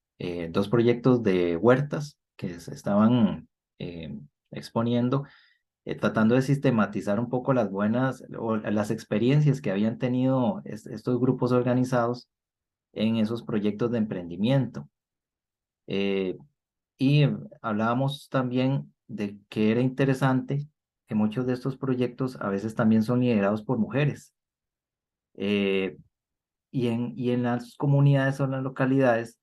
dos proyectos de huertas que se estaban eh, exponiendo, tratando de sistematizar un poco las buenas o las experiencias que habían tenido estos grupos organizados en esos proyectos de emprendimiento. Eh, y hablábamos también de que era interesante que muchos de estos proyectos a veces también son liderados por mujeres. Eh, y en las comunidades o en las localidades,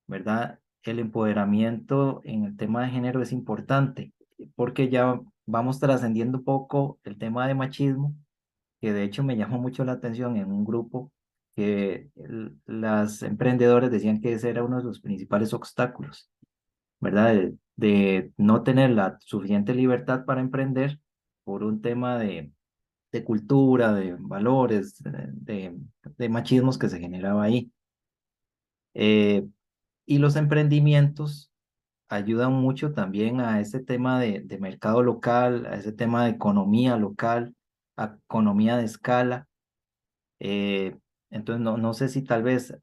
¿verdad? El empoderamiento en el tema de género es importante porque ya vamos trascendiendo un poco el tema de machismo, que de hecho me llamó mucho la atención en un grupo que las emprendedoras decían que ese era uno de los principales obstáculos, ¿verdad? De no tener la suficiente libertad para emprender por un tema de cultura, de valores, de machismos que se generaba ahí. Eh, y los emprendimientos ayudan mucho también a ese tema de mercado local, a ese tema de economía local, a economía de escala. Eh, entonces, no sé si tal vez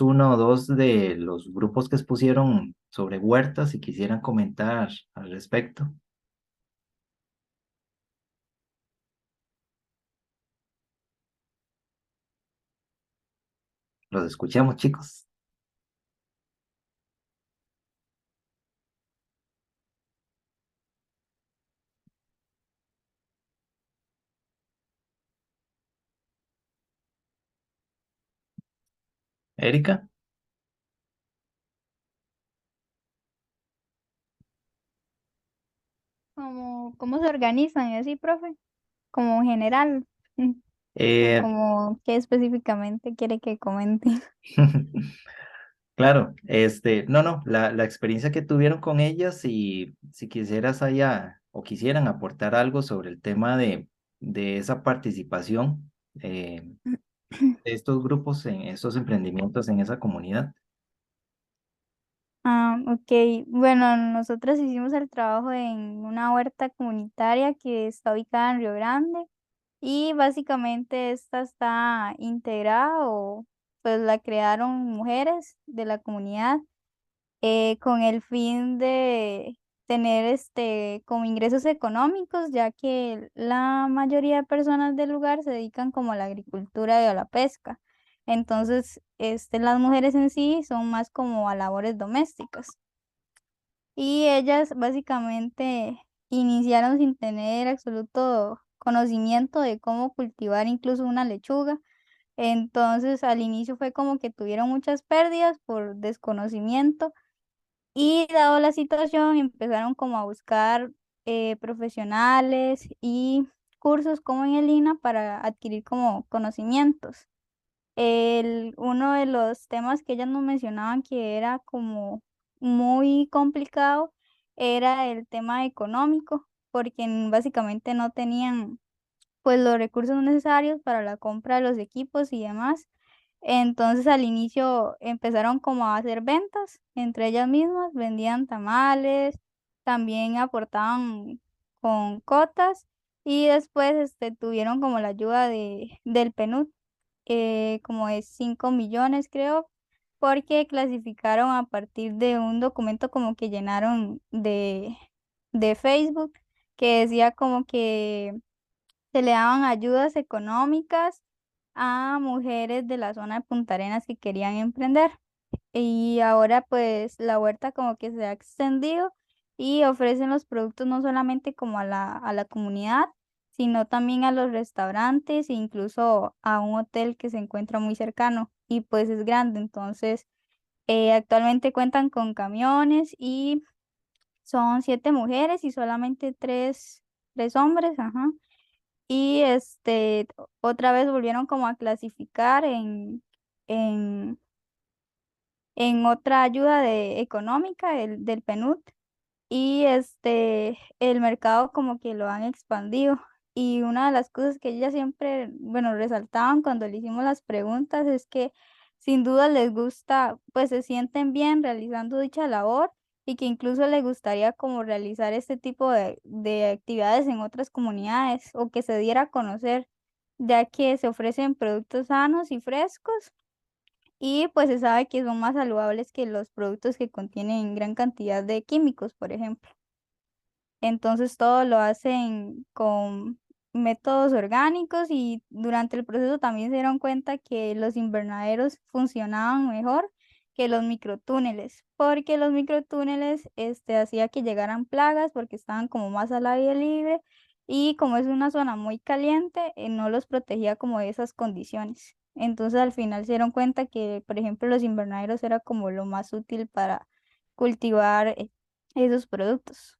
uno o dos de los grupos que expusieron sobre huertas, si quisieran comentar al respecto. Los escuchamos, chicos. Erika. Como, ¿cómo se organizan y así, profe? Como en general, o Eh, como qué específicamente quiere que comente. Claro, no, la experiencia que tuvieron con ellas y si quisieras allá o quisieran aportar algo sobre el tema de esa participación de estos grupos en estos emprendimientos en esa comunidad. Ah, ok. Bueno, nosotros hicimos el trabajo en una huerta comunitaria que está ubicada en Río Grande y básicamente esta está integrada o pues la crearon mujeres de la comunidad con el fin de tener como ingresos económicos, ya que la mayoría de personas del lugar se dedican como a la agricultura y a la pesca. Entonces, las mujeres en sí son más como a labores domésticas. Y ellas básicamente iniciaron sin tener absoluto conocimiento de cómo cultivar incluso una lechuga. Entonces, al inicio fue como que tuvieron muchas pérdidas por desconocimiento y dado la situación, empezaron como a buscar profesionales y cursos como en el INA para adquirir como conocimientos. Uno de los temas que ellas nos mencionaban que era como muy complicado era el tema económico, porque básicamente no tenían pues los recursos necesarios para la compra de los equipos y demás. Entonces al inicio empezaron como a hacer ventas entre ellas mismas, vendían tamales, también aportaban con cotas y después tuvieron como la ayuda del PNUD, como de 5 millones creo, porque clasificaron a partir de un documento como que llenaron de Facebook que decía como que se le daban ayudas económicas a mujeres de la zona de Punta Arenas que querían emprender. Y ahora pues la huerta como que se ha extendido y ofrecen los productos no solamente como a la comunidad, sino también a los restaurantes e incluso a un hotel que se encuentra muy cercano y pues es grande. Entonces, actualmente cuentan con camiones y son 7 mujeres y solamente tres hombres, ajá. Y otra vez volvieron como a clasificar en, en otra ayuda económica del PNUD y el mercado como que lo han expandido. Y una de las cosas que ellas siempre, bueno, resaltaban cuando le hicimos las preguntas es que sin duda les gusta, pues se sienten bien realizando dicha labor y que incluso le gustaría como realizar este tipo de actividades en otras comunidades o que se diera a conocer, ya que se ofrecen productos sanos y frescos y pues se sabe que son más saludables que los productos que contienen gran cantidad de químicos, por ejemplo. Entonces todo lo hacen con métodos orgánicos y durante el proceso también se dieron cuenta que los invernaderos funcionaban mejor que los microtúneles, porque los microtúneles hacía que llegaran plagas porque estaban como más al aire libre y como es una zona muy caliente, no los protegía como de esas condiciones. Entonces al final se dieron cuenta que, por ejemplo, los invernaderos era como lo más útil para cultivar esos productos.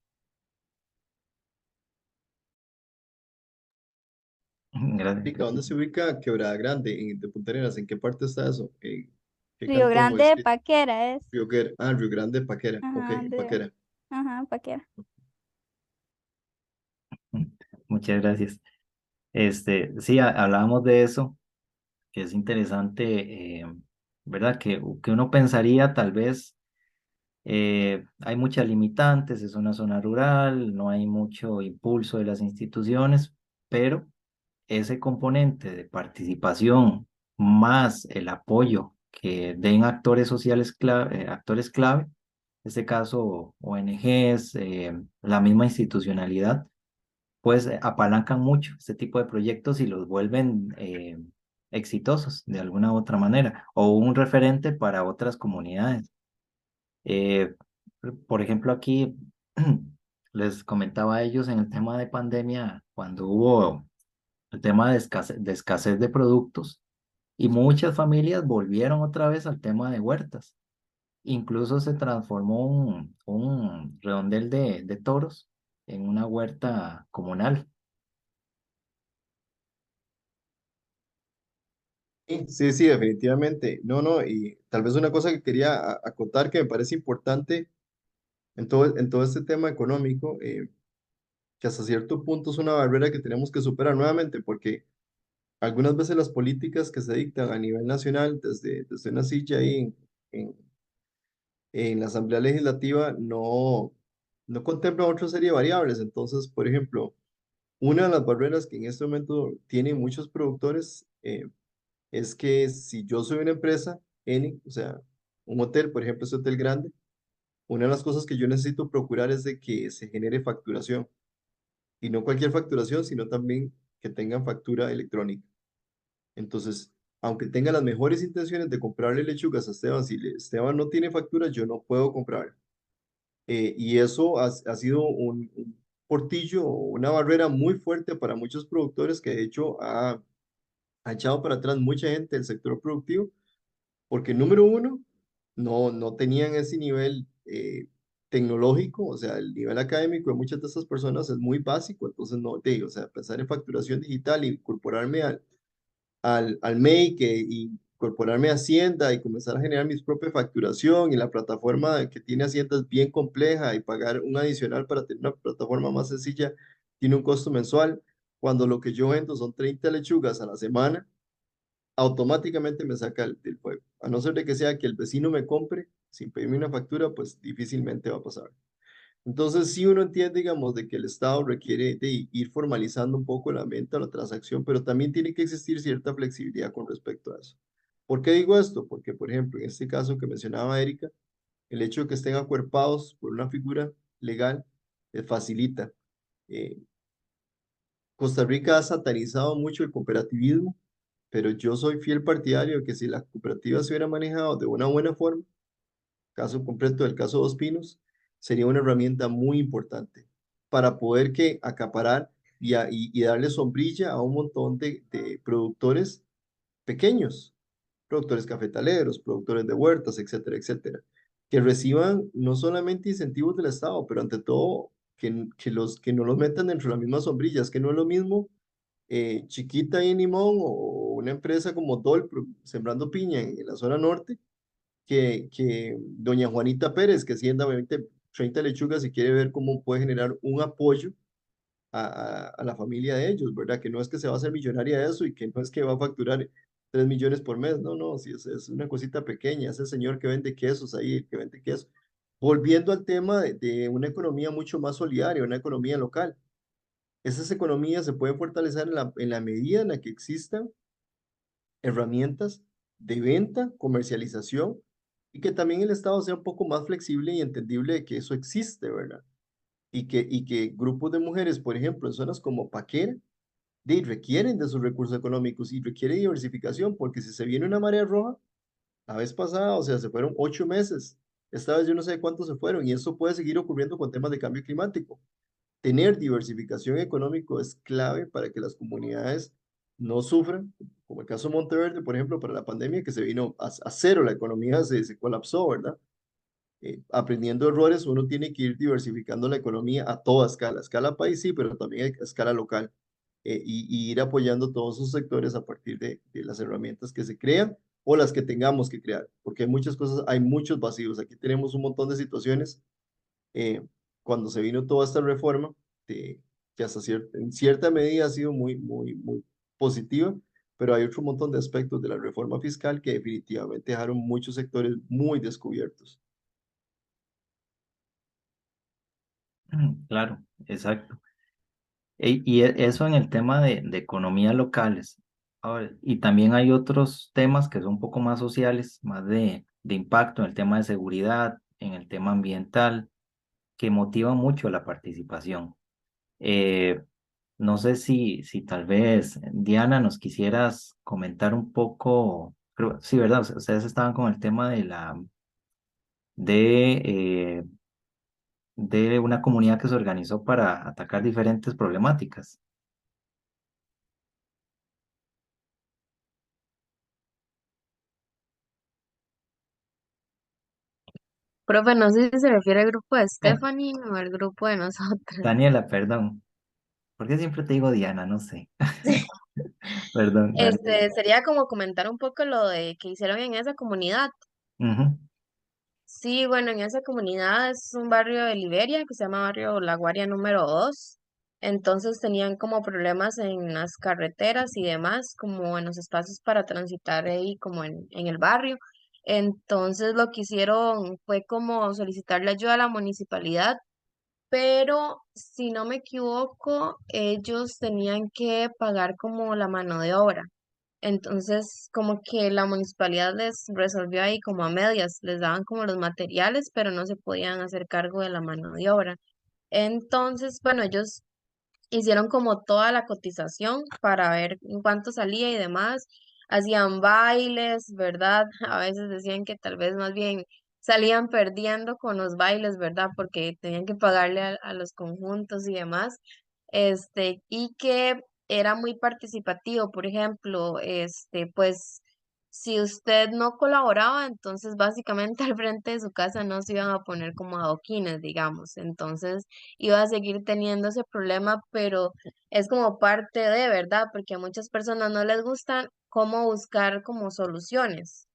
Rica, ¿dónde se ubica Quebrada Grande de Punta Arenas? ¿En qué parte está eso? ¿Qué Río cantón o Grande de distrito? Paquera es. Río Grande, Paquera. Ok, Ajá, en Paquera. Paquera. Muchas gracias. Sí, hablábamos de eso, que es interesante, ¿verdad? Que uno pensaría tal vez, hay muchas limitantes, es una zona rural, no hay mucho impulso de las instituciones, pero ese componente de participación más el apoyo que den actores clave, en este caso ONGs, la misma institucionalidad, pues apalancan mucho este tipo de proyectos y los vuelven exitosos de alguna u otra manera o un referente para otras comunidades. Eh, por ejemplo, aquí les comentaba a ellos en el tema de pandemia, cuando hubo el tema de escasez de productos y muchas familias volvieron otra vez al tema de huertas. Incluso se transformó un redondel de toros en una huerta comunal. Sí, sí, sí, definitivamente. No, no, y tal vez una cosa que quería acotar que me parece importante en todo este tema económico, que hasta cierto punto es una barrera que tenemos que superar nuevamente, porque algunas veces las políticas que se dictan a nivel nacional, desde una silla ahí en, en la Asamblea Legislativa, no contemplan otra serie de variables. Entonces, por ejemplo, una de las barreras que en este momento tienen muchos productores es que si yo soy una empresa, N, o sea, un hotel, por ejemplo, ese hotel grande, una de las cosas que yo necesito procurar es de que se genere facturación. Y no cualquier facturación, sino también que tengan factura electrónica. Entonces, aunque tenga las mejores intenciones de comprarle lechugas a Esteban, si Esteban no tiene factura, yo no puedo comprar. Y eso ha sido un portillo, una barrera muy fuerte para muchos productores que de hecho ha echado para atrás mucha gente del sector productivo, porque número uno, no tenían ese nivel tecnológico, o sea, el nivel académico de muchas de estas personas es muy básico, entonces no, te digo, o sea, pensar en facturación digital, incorporarme al MEI, y incorporarme a Hacienda y comenzar a generar mis propias facturación y la plataforma que tiene Hacienda es bien compleja y pagar un adicional para tener una plataforma más sencilla tiene un costo mensual, cuando lo que yo vendo son 30 lechugas a la semana, automáticamente me saca del juego. A no ser de que sea que el vecino me compre sin pedirme una factura, pues difícilmente va a pasar. Entonces, sí uno entiende, digamos, de que el Estado requiere de ir formalizando un poco la venta, la transacción, pero también tiene que existir cierta flexibilidad con respecto a eso. ¿Por qué digo esto? Porque, por ejemplo, en este caso que mencionaba Erika, el hecho de que estén acuerpados por una figura legal facilita. Eh, Costa Rica ha satanizado mucho el cooperativismo, pero yo soy fiel partidario de que si la cooperativa se hubiera manejado de una buena forma, caso concreto del caso Dos Pinos, sería una herramienta muy importante para poder que acaparar y darle sombrilla a un montón de productores pequeños, productores cafetaleros, productores de huertas, etcétera, etcétera, que reciban no solamente incentivos del Estado, pero ante todo que no los metan dentro de las mismas sombrillas, que no es lo mismo Chiquita y Limón o una empresa como Dol sembrando piña en la zona norte que doña Juanita Pérez, que sienda 30 lechugas y quiere ver cómo puede generar un apoyo a la familia de ellos, ¿verdad? Que no es que se va a hacer millonaria de eso y que no es que va a facturar 3 millones por mes, no, no, si es una cosita pequeña, es el señor que vende quesos ahí, el que vende queso. Volviendo al tema de una economía mucho más solidaria, una economía local. Esas economías se pueden fortalecer en la medida en la que existan herramientas de venta, comercialización, y que también el Estado sea un poco más flexible y entendible de que eso existe, ¿verdad? Y que grupos de mujeres, por ejemplo, en zonas como Paquera, requieren de sus recursos económicos y requiere diversificación, porque si se viene una marea roja, la vez pasada, o sea, se fueron 8 meses, esta vez yo no sé cuántos se fueron, y eso puede seguir ocurriendo con temas de cambio climático. Tener diversificación económica es clave para que las comunidades no sufran, como el caso de Monteverde, por ejemplo, para la pandemia, que se vino a cero, la economía se colapsó, ¿verdad? Aprendiendo errores, uno tiene que ir diversificando la economía a toda escala, escala país sí, pero también a escala local, y ir apoyando todos esos sectores a partir de las herramientas que se crean o las que tengamos que crear, porque hay muchas cosas, hay muchos vacíos. Aquí tenemos un montón de situaciones eh, cuando se vino toda esta reforma, de, que hasta en cierta medida ha sido muy, muy, muy positiva, pero hay otro montón de aspectos de la reforma fiscal que definitivamente dejaron muchos sectores muy descubiertos. Claro, exacto. Eso en el tema de economías locales. Ahora, y también hay otros temas que son un poco más sociales, más de impacto en el tema de seguridad, en el tema ambiental, que motivan mucho la participación. Eh, no sé si tal vez, Diana, nos quisieras comentar un poco, sí, ¿verdad? Ustedes estaban con el tema de, eh, de una comunidad que se organizó para atacar diferentes problemáticas. Profe, no sé si se refiere al grupo de Oh, Stephanie o al grupo de nosotros. Daniela, perdón. ¿Por qué siempre te digo Diana? No sé. Perdón, dale. Sería como comentar un poco lo de que hicieron en esa comunidad. Ujú. Sí, bueno, en esa comunidad es un barrio de Liberia que se llama Barrio La Guaria número 2. Entonces tenían como problemas en las carreteras y demás, como en los espacios para transitar ahí, como en el barrio. Entonces lo que hicieron fue como solicitarle ayuda a la municipalidad, pero si no me equivoco, ellos tenían que pagar como la mano de obra. Entonces, como que la municipalidad les resolvió ahí como a medias, les daban como los materiales, pero no se podían hacer cargo de la mano de obra. Entonces, bueno, ellos hicieron como toda la cotización para ver en cuánto salía y demás. Hacían bailes, ¿verdad? A veces decían que tal vez más bien salían perdiendo con los bailes, ¿verdad? Porque tenían que pagarle a los conjuntos y demás. Y que era muy participativo, por ejemplo, pues si usted no colaboraba, entonces básicamente al frente de su casa no se iban a poner como adoquines, digamos. Entonces iba a seguir teniendo ese problema, pero es como parte de, ¿verdad? Porque a muchas personas no les gustan cómo buscar como soluciones.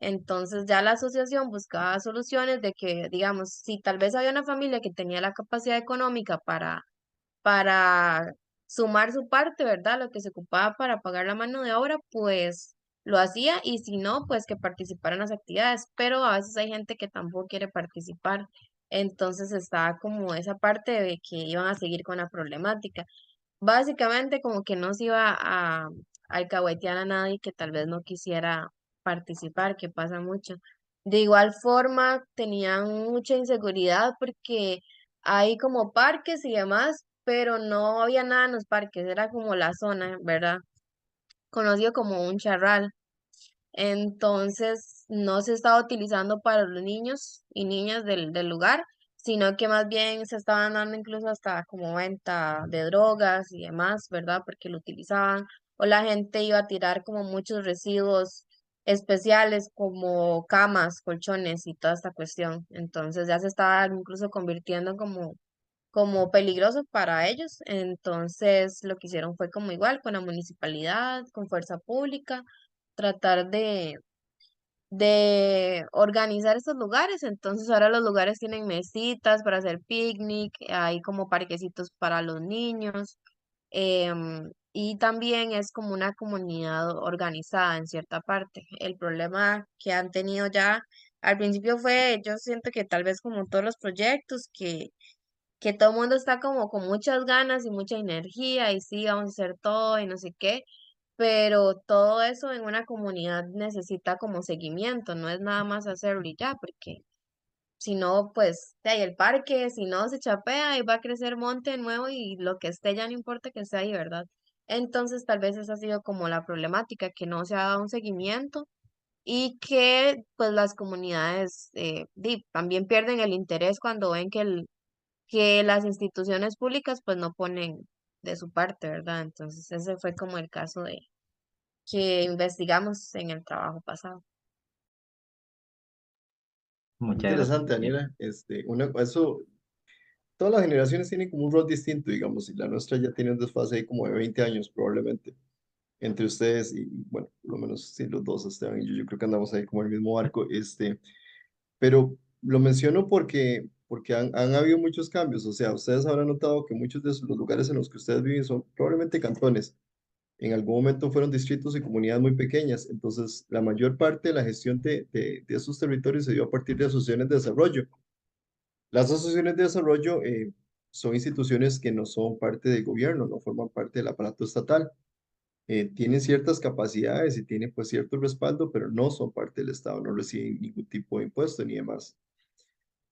Entonces ya la asociación buscaba soluciones de que, digamos, si tal vez había una familia que tenía la capacidad económica para sumar su parte, ¿verdad? Lo que se ocupaba para pagar la mano de obra, pues lo hacía y si no, pues que participara en las actividades, pero a veces hay gente que tampoco quiere participar, entonces estaba como esa parte de que iban a seguir con la problemática. Básicamente como que no se iba a alcahuetear a nadie que tal vez no quisiera participar, que pasa mucho. De igual forma, tenían mucha inseguridad porque hay como parques y demás, pero no había nada en los parques, era como la zona, ¿verdad? Conocido como un charral. Entonces, no se estaba utilizando para los niños y niñas del lugar, sino que más bien se estaban dando incluso hasta como venta de drogas y demás, ¿verdad? Porque lo utilizaban. O la gente iba a tirar como muchos residuos especiales como camas, colchones y toda esta cuestión. Entonces ya se estaba incluso convirtiendo como peligroso para ellos. Entonces lo que hicieron fue como igual con la municipalidad, con fuerza pública, tratar de organizar estos lugares. Entonces ahora los lugares tienen mesitas para hacer picnic, hay como parquecitos para los niños, y también es como una comunidad organizada en cierta parte. El problema que han tenido ya Al principio fue, yo siento que tal vez como todos los proyectos, que todo el mundo está como con muchas ganas y mucha energía y sí, vamos a hacer todo y no sé qué, pero todo eso en una comunidad necesita como seguimiento, no es nada más hacerlo y ya, porque si no, pues de ahí el parque, si no se chapea y va a crecer monte nuevo y lo que esté ya no importa que esté ahí, ¿verdad? Entonces tal vez esa ha sido como la problemática, que no se ha dado un seguimiento y que pues las comunidades también pierden el interés cuando ven que las instituciones públicas pues no ponen de su parte, ¿verdad? Entonces ese fue como el caso de que investigamos en el trabajo pasado. Muchas gracias. Interesante, Daniela. Eso, todas las generaciones tienen como un rol distinto, digamos, y la nuestra ya tiene un desfase ahí como de 20 años probablemente entre ustedes y, bueno, por lo menos sí, los dos, Esteban y yo creo que andamos ahí como en el mismo barco, pero lo menciono porque han habido muchos cambios, o sea, ustedes habrán notado que muchos de los lugares en los que ustedes viven son probablemente cantones, en algún momento fueron distritos y comunidades muy pequeñas, entonces la mayor parte de la gestión de esos territorios se dio a partir de asociaciones de desarrollo. Las asociaciones de desarrollo son instituciones que no son parte del gobierno, no forman parte del aparato estatal. Tienen ciertas capacidades y tienen pues cierto respaldo, pero no son parte del Estado, no reciben ningún tipo de impuesto ni demás.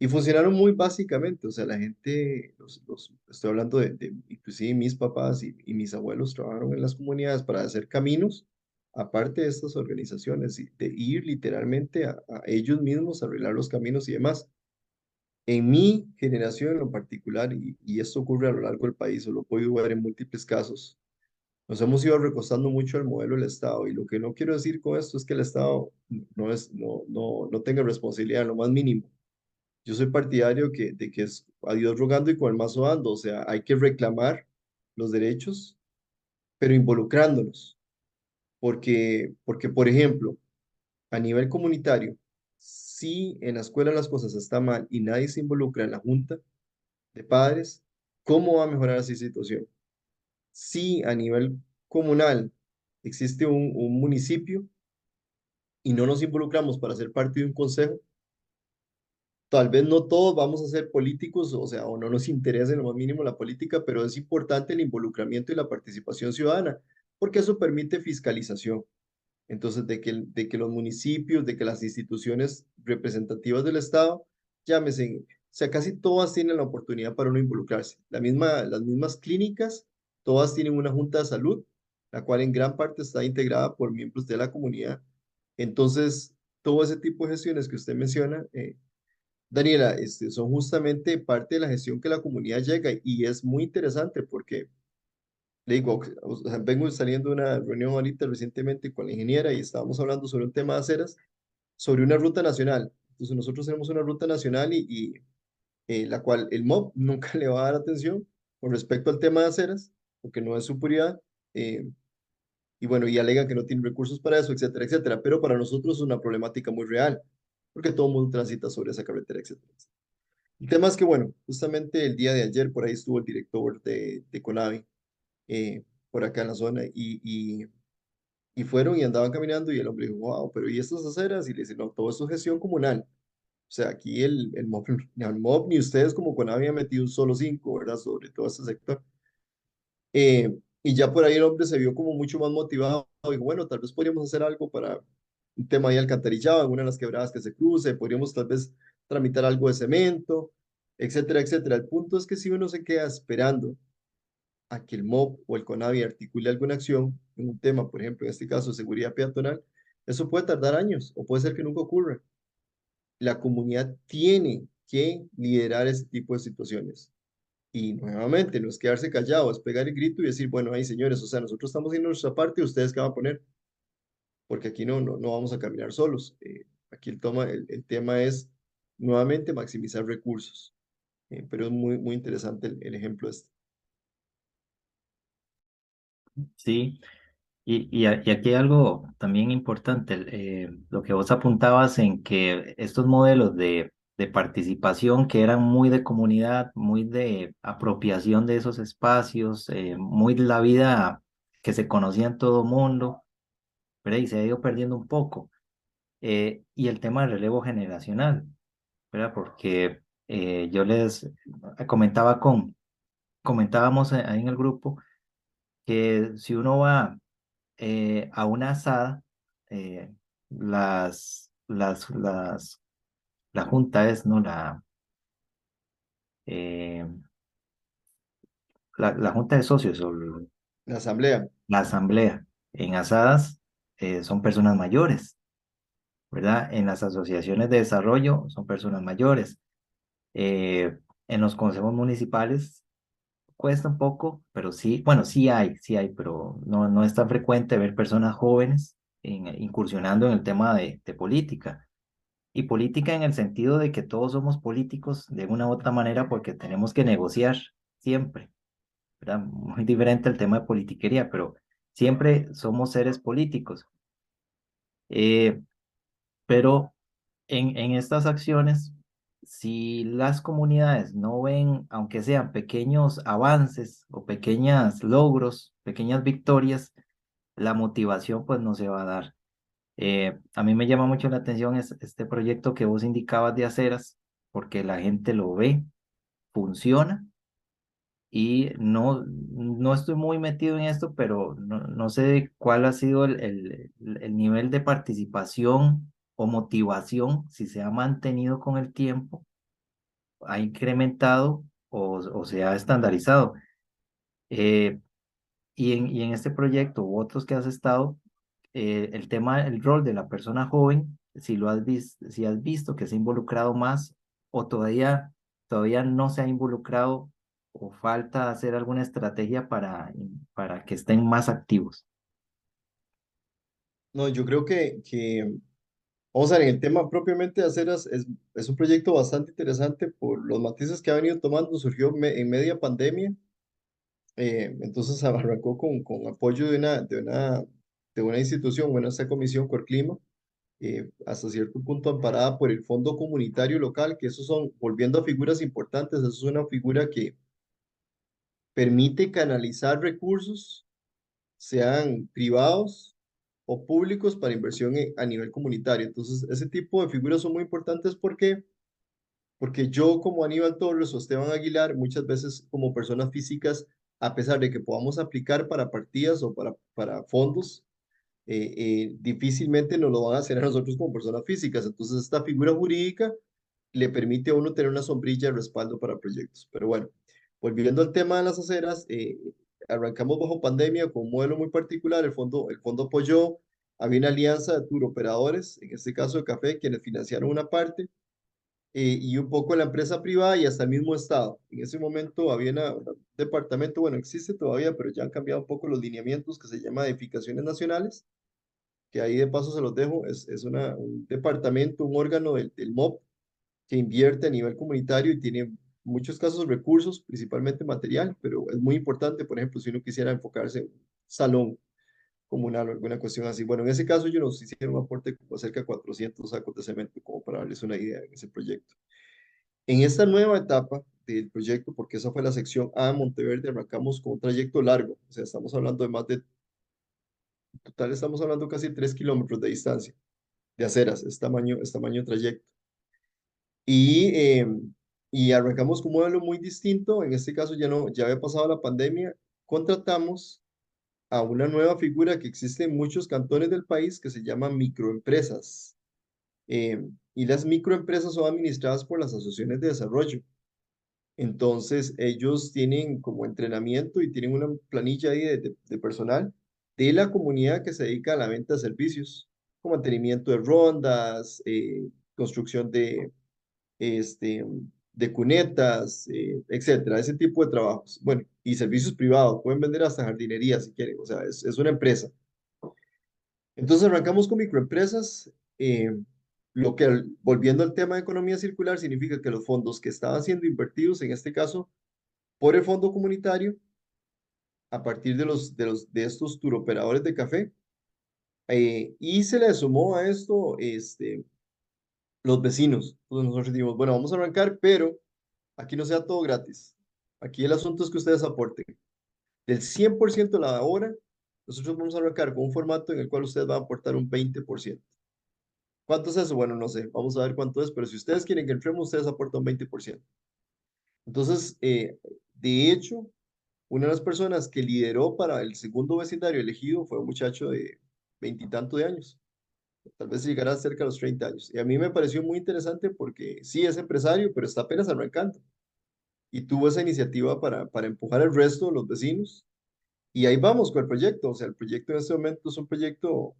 Y funcionaron muy básicamente, o sea, la gente, estoy hablando inclusive mis papás y mis abuelos trabajaron en las comunidades para hacer caminos, aparte de estas organizaciones, y de ir literalmente a ellos mismos a arreglar los caminos y demás. En mi generación en lo particular, y esto ocurre a lo largo del país, o lo puedo ver en múltiples casos, nos hemos ido recostando mucho al modelo del Estado, y lo que no quiero decir con esto es que el Estado no tenga responsabilidad en lo más mínimo. Yo soy partidario de que es a Dios rogando y con el mazo dando, o sea, hay que reclamar los derechos, pero involucrándonos, porque por ejemplo, a nivel comunitario, si en la escuela las cosas están mal y nadie se involucra en la junta de padres, ¿cómo va a mejorar esa situación? Si a nivel comunal existe un municipio y no nos involucramos para ser parte de un consejo, tal vez no todos vamos a ser políticos, o sea, o no nos interesa en lo más mínimo la política, pero es importante el involucramiento y la participación ciudadana, porque eso permite fiscalización. Entonces, de que los municipios, de que las instituciones representativas del Estado, llámese, o sea, casi todas tienen la oportunidad para uno involucrarse. Las mismas clínicas, todas tienen una junta de salud, la cual en gran parte está integrada por miembros de la comunidad. Entonces, todo ese tipo de gestiones que usted menciona, Daniela, son justamente parte de la gestión que la comunidad llega y es muy interesante porque, le digo, o sea, vengo saliendo de una reunión ahorita recientemente con la ingeniera y estábamos hablando sobre un tema de aceras, sobre una ruta nacional. Entonces nosotros tenemos una ruta nacional y la cual el MOB nunca le va a dar atención con respecto al tema de aceras, porque no es su prioridad. Y bueno, y alega que no tiene recursos para eso, etcétera, etcétera. Pero para nosotros es una problemática muy real, porque todo el mundo transita sobre esa carretera, etcétera, etcétera. El tema es que, bueno, justamente el día de ayer por ahí estuvo el director de CONAVI por acá en la zona y fueron y andaban caminando y el hombre dijo, wow, pero ¿y estas aceras? Y le dice, no, todo esto es gestión comunal. O sea, aquí el MOB ni ustedes como CONAVI han metido un solo 5, ¿verdad? Sobre todo este sector. Y ya por ahí el hombre se vio como mucho más motivado. Dijo, bueno, tal vez podríamos hacer algo para un tema de alcantarillado, alguna de las quebradas que se cruce, podríamos tal vez tramitar algo de cemento, etcétera, etcétera. El punto es que si uno se queda esperando a que el MOB o el CONAVI articule alguna acción en un tema, por ejemplo, en este caso, seguridad peatonal, eso puede tardar años o puede ser que nunca ocurra. La comunidad tiene que liderar ese tipo de situaciones. Y nuevamente, no es quedarse callado, es pegar el grito y decir, bueno, ahí señores, o sea, nosotros estamos haciendo nuestra parte y ustedes qué van a poner, porque aquí no vamos a caminar solos. Aquí el tema es nuevamente maximizar recursos. Pero es muy, muy interesante el ejemplo este. Sí, y aquí hay algo también importante, lo que vos apuntabas en que estos modelos de participación que eran muy de comunidad, muy de apropiación de esos espacios, muy de la vida que se conocía en todo mundo, ¿verdad? Y se ha ido perdiendo un poco. y el tema del relevo generacional, ¿verdad? Porque yo les comentaba comentábamos ahí en el grupo que si uno va a una asada, eh, la junta es, ¿no? Eh, la junta de socios o La asamblea. la asamblea en asadas son personas mayores, ¿verdad? En las asociaciones de desarrollo son personas mayores. En los consejos municipales cuesta un poco, pero sí, bueno, sí hay, pero no es tan frecuente ver personas jóvenes incursionando en el tema de política. Y política en el sentido de que todos somos políticos de una u otra manera porque tenemos que negociar siempre, ¿verdad? Muy diferente al tema de politiquería, pero siempre somos seres políticos. Eh, pero en estas acciones, si las comunidades no ven, aunque sean pequeños avances o pequeños logros, pequeñas victorias, la motivación pues no se va a dar. A mí me llama mucho la atención este proyecto que vos indicabas de aceras, porque la gente lo ve, funciona y no estoy muy metido en esto, pero no sé cuál ha sido el nivel de participación o motivación, si se ha mantenido con el tiempo, ha incrementado o se ha estandarizado. Eh, y en este proyecto u otros que has estado, el tema, el rol de la persona joven, si lo has visto, si has visto que se ha involucrado más o todavía no se ha involucrado o falta hacer alguna estrategia para que estén más activos. No, yo creo vamos a ver, en el tema propiamente de aceras, es un proyecto bastante interesante por los matices que ha venido tomando. Surgió en media pandemia, entonces arrancó con apoyo de una institución, bueno, esta comisión Corclima, hasta cierto punto amparada por el Fondo Comunitario Local, que esos son, volviendo a figuras importantes, eso es una figura que permite canalizar recursos, sean privados o públicos, para inversión a nivel comunitario. Entonces, ese tipo de figuras son muy importantes porque yo como Aníbal Torres o Esteban Aguilar, muchas veces como personas físicas, a pesar de que podamos aplicar para partidas o para fondos, difícilmente nos lo van a hacer a nosotros como personas físicas. Entonces, esta figura jurídica le permite a uno tener una sombrilla de respaldo para proyectos. Pero bueno, volviendo al tema de las aceras, arrancamos bajo pandemia con un modelo muy particular. El fondo apoyó, había una alianza de turoperadores, en este caso de café, quienes financiaron una parte, y un poco la empresa privada y hasta el mismo Estado. En ese momento había un departamento, bueno, existe todavía, pero ya han cambiado un poco los lineamientos, que se llama Edificaciones Nacionales, que ahí de paso se los dejo. Es un departamento, un órgano del MOP, que invierte a nivel comunitario y tiene muchos casos recursos, principalmente material, pero es muy importante, por ejemplo, si uno quisiera enfocarse en un salón comunal o alguna cuestión así. Bueno, en ese caso yo nos hicieron un aporte como cerca de 400 sacos de cemento, como para darles una idea en ese proyecto. En esta nueva etapa del proyecto, porque esa fue la sección A de Monteverde, arrancamos con un trayecto largo, o sea, estamos hablando de total estamos hablando casi 3 kilómetros de distancia de aceras, es tamaño trayecto. Y, eh, y arrancamos con un modelo muy distinto. En este caso ya no, ya había pasado la pandemia. Contratamos a una nueva figura que existe en muchos cantones del país, que se llama microempresas. Y las microempresas son administradas por las asociaciones de desarrollo. Entonces, ellos tienen como entrenamiento y tienen una planilla ahí de personal de la comunidad que se dedica a la venta de servicios, como mantenimiento de rondas, construcción este, de cunetas, etcétera, ese tipo de trabajos. Bueno, y servicios privados, pueden vender hasta jardinería si quieren, o sea, es una empresa. Entonces arrancamos con microempresas, volviendo al tema de economía circular, significa que los fondos que estaban siendo invertidos, en este caso, por el fondo comunitario, a partir de estos turoperadores de café, y se le sumó a esto, los vecinos. Entonces nosotros dijimos, bueno, vamos a arrancar, pero aquí no sea todo gratis. Aquí el asunto es que ustedes aporten. Del 100% de la hora, nosotros vamos a arrancar con un formato en el cual ustedes van a aportar un 20%. ¿Cuánto es eso? Bueno, no sé, vamos a ver cuánto es, pero si ustedes quieren que entremos, ustedes aportan 20%. Entonces, de hecho, una de las personas que lideró para el segundo vecindario elegido fue un muchacho de veintitantos de años, tal vez llegará cerca de los 30 años. Y a mí me pareció muy interesante porque sí, es empresario, pero está apenas arrancando. Y tuvo esa iniciativa para empujar al resto de los vecinos. Y ahí vamos con el proyecto. O sea, el proyecto en este momento es un proyecto,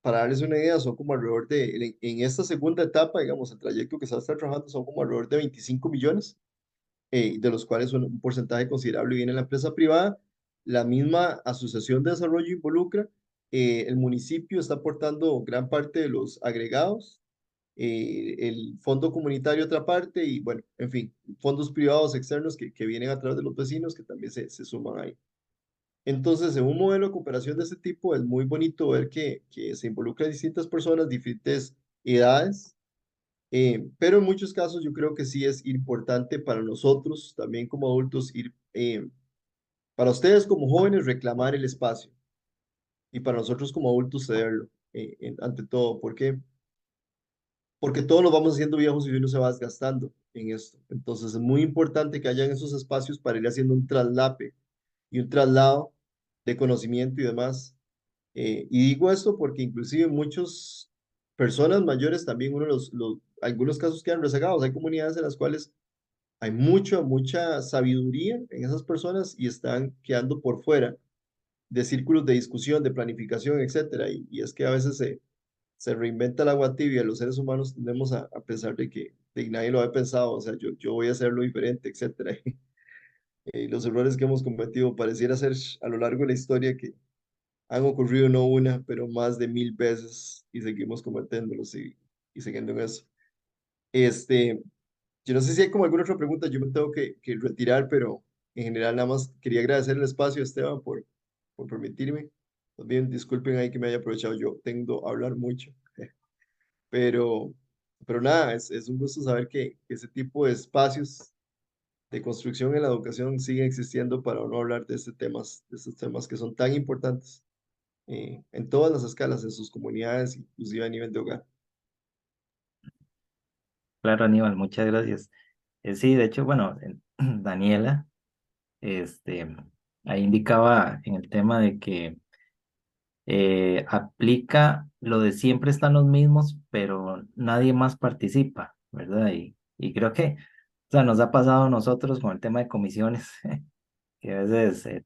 para darles una idea, son como alrededor en esta segunda etapa, digamos, el trayecto que se va a estar trabajando son como alrededor de 25 millones, de los cuales un porcentaje considerable viene de la empresa privada. La misma asociación de desarrollo involucra, el municipio está aportando gran parte de los agregados, el fondo comunitario otra parte y bueno, en fin, fondos privados externos que vienen a través de los vecinos que también se suman ahí. Entonces, en un modelo de cooperación de ese tipo es muy bonito ver que se involucran distintas personas, diferentes edades, pero en muchos casos yo creo que sí es importante para nosotros, también como adultos, para ustedes como jóvenes reclamar el espacio y para nosotros como adultos cederlo, ante todo. ¿Por qué? Porque todos nos vamos haciendo viejos y uno se va desgastando en esto. Entonces es muy importante que hayan esos espacios para ir haciendo un traslape y un traslado de conocimiento y demás. Y digo esto porque inclusive muchas personas mayores también algunos casos quedan rezagados. Hay comunidades en las cuales hay mucha sabiduría en esas personas y están quedando por fuera de círculos de discusión, de planificación, etcétera. Y es que a veces se reinventa el agua tibia. Los seres humanos tendemos a pensar de que nadie lo había pensado, o sea, yo voy a hacerlo diferente, etcétera. Y los errores que hemos cometido pareciera ser a lo largo de la historia que han ocurrido no una, pero más de 1000 veces y seguimos cometiéndolos y siguiendo en eso. Este, yo no sé si hay como alguna otra pregunta, yo me tengo que retirar, pero en general nada más quería agradecer el espacio, Esteban, por permitirme. Pues bien, disculpen ahí que me haya aprovechado, yo tengo a hablar mucho, pero, pero nada, es un gusto saber que ese tipo de espacios de construcción en la educación siguen existiendo para no hablar de estos temas que son tan importantes, en todas las escalas, en sus comunidades, inclusive a nivel de hogar. Claro, Aníbal, muchas gracias. Sí, de hecho, bueno, Daniela, ahí indicaba en el tema de que aplica lo de siempre están los mismos, pero nadie más participa, ¿verdad? Y creo que, o sea, nos ha pasado a nosotros con el tema de comisiones, que a veces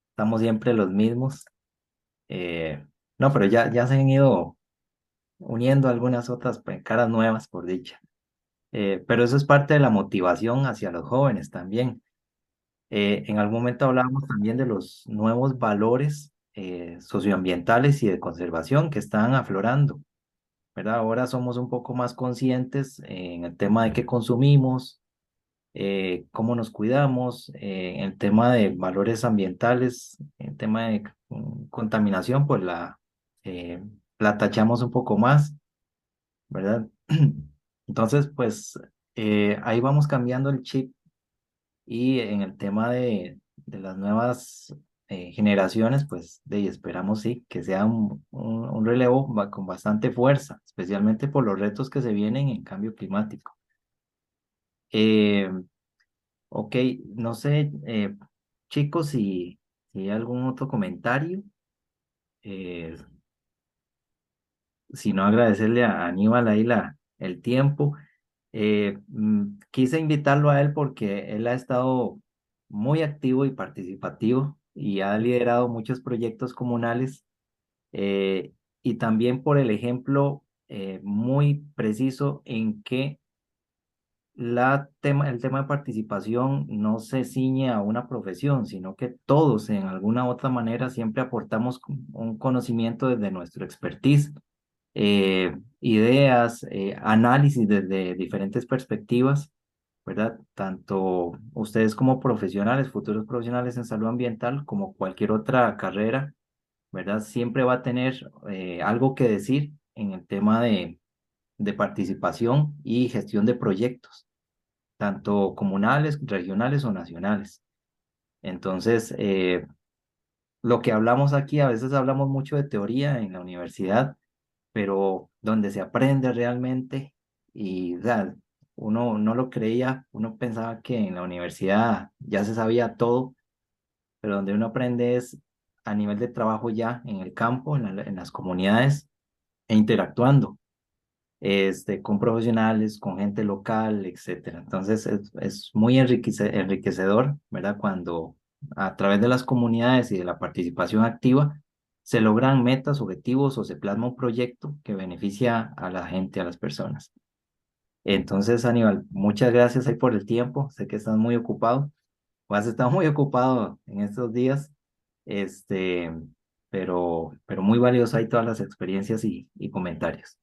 estamos siempre los mismos. Eh, no, pero ya se han ido uniendo algunas otras pues, caras nuevas, por dicha. Pero eso es parte de la motivación hacia los jóvenes también. En algún momento hablábamos también de los nuevos valores socioambientales y de conservación que están aflorando, ¿verdad? Ahora somos un poco más conscientes en el tema de qué consumimos, cómo nos cuidamos, en el tema de valores ambientales, en el tema de contaminación, pues eh, la tachamos un poco más, ¿verdad? Entonces, pues ahí vamos cambiando el chip y en el tema de las nuevas generaciones, pues de ahí esperamos sí que sea un relevo con bastante fuerza, especialmente por los retos que se vienen en cambio climático. Eh, ok, no sé, chicos, si hay algún otro comentario, eh, si no agradecerle a Aníbal ahí el tiempo. Quise invitarlo a él porque él ha estado muy activo y participativo y ha liderado muchos proyectos comunales, y también por el ejemplo muy preciso en que el tema de participación no se ciñe a una profesión, sino que todos en alguna otra manera siempre aportamos un conocimiento desde nuestro expertise, ideas, análisis desde diferentes perspectivas, ¿verdad? Tanto ustedes como profesionales, futuros profesionales en salud ambiental, como cualquier otra carrera, ¿verdad? Siempre va a tener algo que decir en el tema de participación y gestión de proyectos, tanto comunales, regionales o nacionales. Entonces, lo que hablamos aquí, a veces hablamos mucho de teoría en la universidad, pero donde se aprende realmente y o sea, uno no lo creía, uno pensaba que en la universidad ya se sabía todo, pero donde uno aprende es a nivel de trabajo ya en el campo, en las comunidades e interactuando con profesionales, con gente local, etcétera. Entonces es muy enriquecedor, ¿verdad? Cuando a través de las comunidades y de la participación activa se logran metas, objetivos o se plasma un proyecto que beneficia a la gente, a las personas. Entonces, Aníbal, muchas gracias ahí por el tiempo. Sé que estás muy ocupado o has estado muy ocupado en estos días, este, pero muy valioso ahí todas las experiencias y comentarios.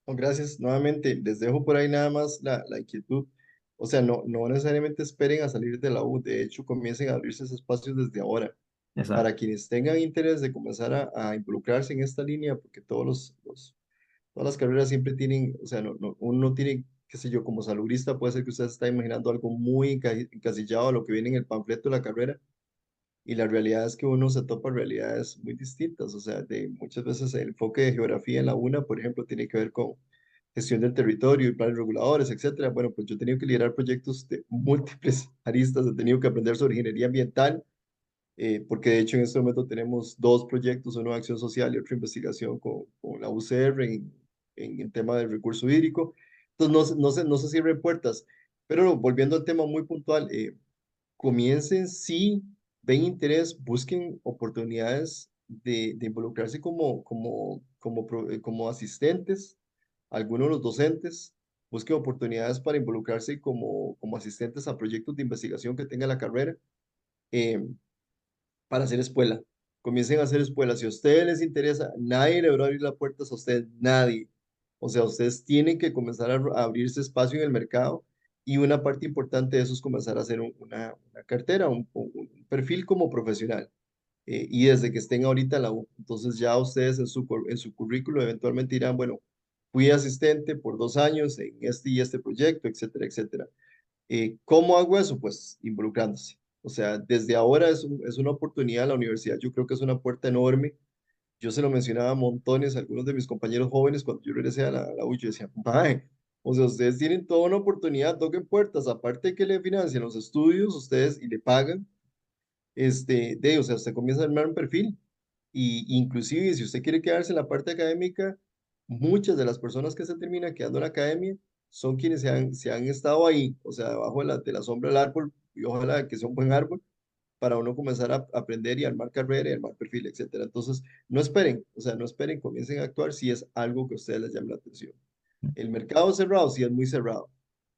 No, gracias. Nuevamente, les dejo por ahí nada más la inquietud. O sea, no necesariamente esperen a salir de la U. De hecho, comiencen a abrirse esos espacios desde ahora. Exacto. Para quienes tengan interés de comenzar a involucrarse en esta línea, porque todas las carreras siempre tienen, o sea, uno tiene, qué sé yo, como salubrista, puede ser que usted se está imaginando algo muy encasillado a lo que viene en el panfleto de la carrera, y la realidad es que uno se topa realidades muy distintas, o sea, de muchas veces el enfoque de geografía en la UNA, por ejemplo, tiene que ver con gestión del territorio y planes reguladores, etcétera. Bueno, pues yo he tenido que liderar proyectos de múltiples aristas, he tenido que aprender sobre ingeniería ambiental, porque de hecho en este momento tenemos dos proyectos, uno de acción social y otro de investigación con la UCR en el tema del recurso hídrico. Entonces, no se cierren puertas, pero volviendo al tema muy puntual, comiencen, si ven interés, busquen oportunidades de involucrarse como asistentes, algunos de los docentes, busquen oportunidades para involucrarse como asistentes a proyectos de investigación que tenga la carrera. eh, para hacer escuela. Comiencen a hacer escuela. Si a ustedes les interesa, nadie le va a abrir las puertas a ustedes, nadie. O sea, ustedes tienen que comenzar a abrirse espacio en el mercado y una parte importante de eso es comenzar a hacer una cartera, un perfil como profesional. Y desde que estén ahorita en la U, entonces ya ustedes en su currículo eventualmente dirán, bueno, fui asistente por 2 años en este y este proyecto, etcétera, etcétera. ¿Cómo hago eso? Pues involucrándose. O sea, desde ahora es una oportunidad. La universidad yo creo que es una puerta enorme. Yo se lo mencionaba a montones a algunos de mis compañeros jóvenes cuando yo regresé a la U. Yo decía, mae, o sea, ustedes tienen toda una oportunidad, toquen puertas. Aparte de que le financian los estudios, ustedes y le pagan, o sea, usted comienza a armar un perfil. Y inclusive, si usted quiere quedarse en la parte académica, muchas de las personas que se terminan quedando en la academia son quienes se han estado ahí, o sea, debajo de la sombra del árbol, y ojalá que sea un buen árbol, para uno comenzar a aprender y armar carrera y armar perfil, etcétera. Entonces, no esperen, o sea, no esperen, comiencen a actuar si es algo que a ustedes les llame la atención. El mercado cerrado sí es muy cerrado,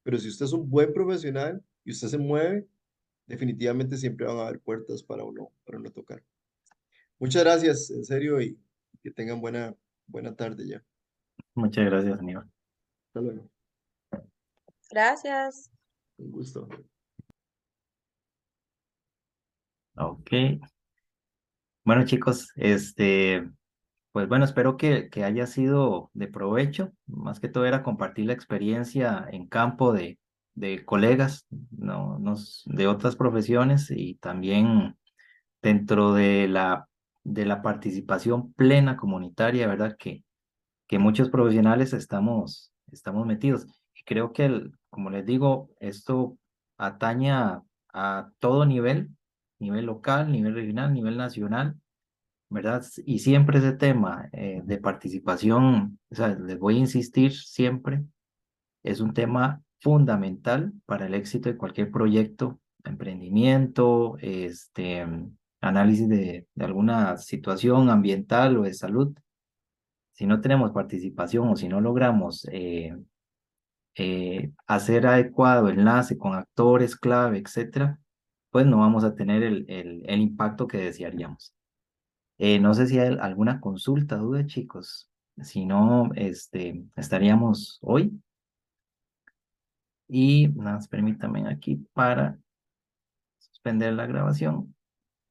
pero si usted es un buen profesional y usted se mueve, definitivamente siempre van a haber puertas para uno tocar. Muchas gracias, en serio, y que tengan buena tarde ya. Muchas gracias, Aníbal. Hasta luego. Gracias. Un gusto. Ok. Bueno, chicos, pues bueno, espero que haya sido de provecho. Más que todo era compartir la experiencia en campo de colegas, no, de otras profesiones y también dentro de la participación plena comunitaria, ¿verdad? Que muchos profesionales estamos metidos. Y creo que, como les digo, esto atañe a todo nivel, nivel local, nivel regional, nivel nacional, ¿verdad? Y siempre ese tema de participación, o sea, les voy a insistir siempre, es un tema fundamental para el éxito de cualquier proyecto, emprendimiento, análisis de alguna situación ambiental o de salud. Si no tenemos participación o si no logramos hacer adecuado enlace con actores clave, etcétera, pues no vamos a tener el impacto que desearíamos. No sé si hay alguna consulta, duda, chicos. Si no, estaríamos hoy. Y nada más permítanme aquí para suspender la grabación.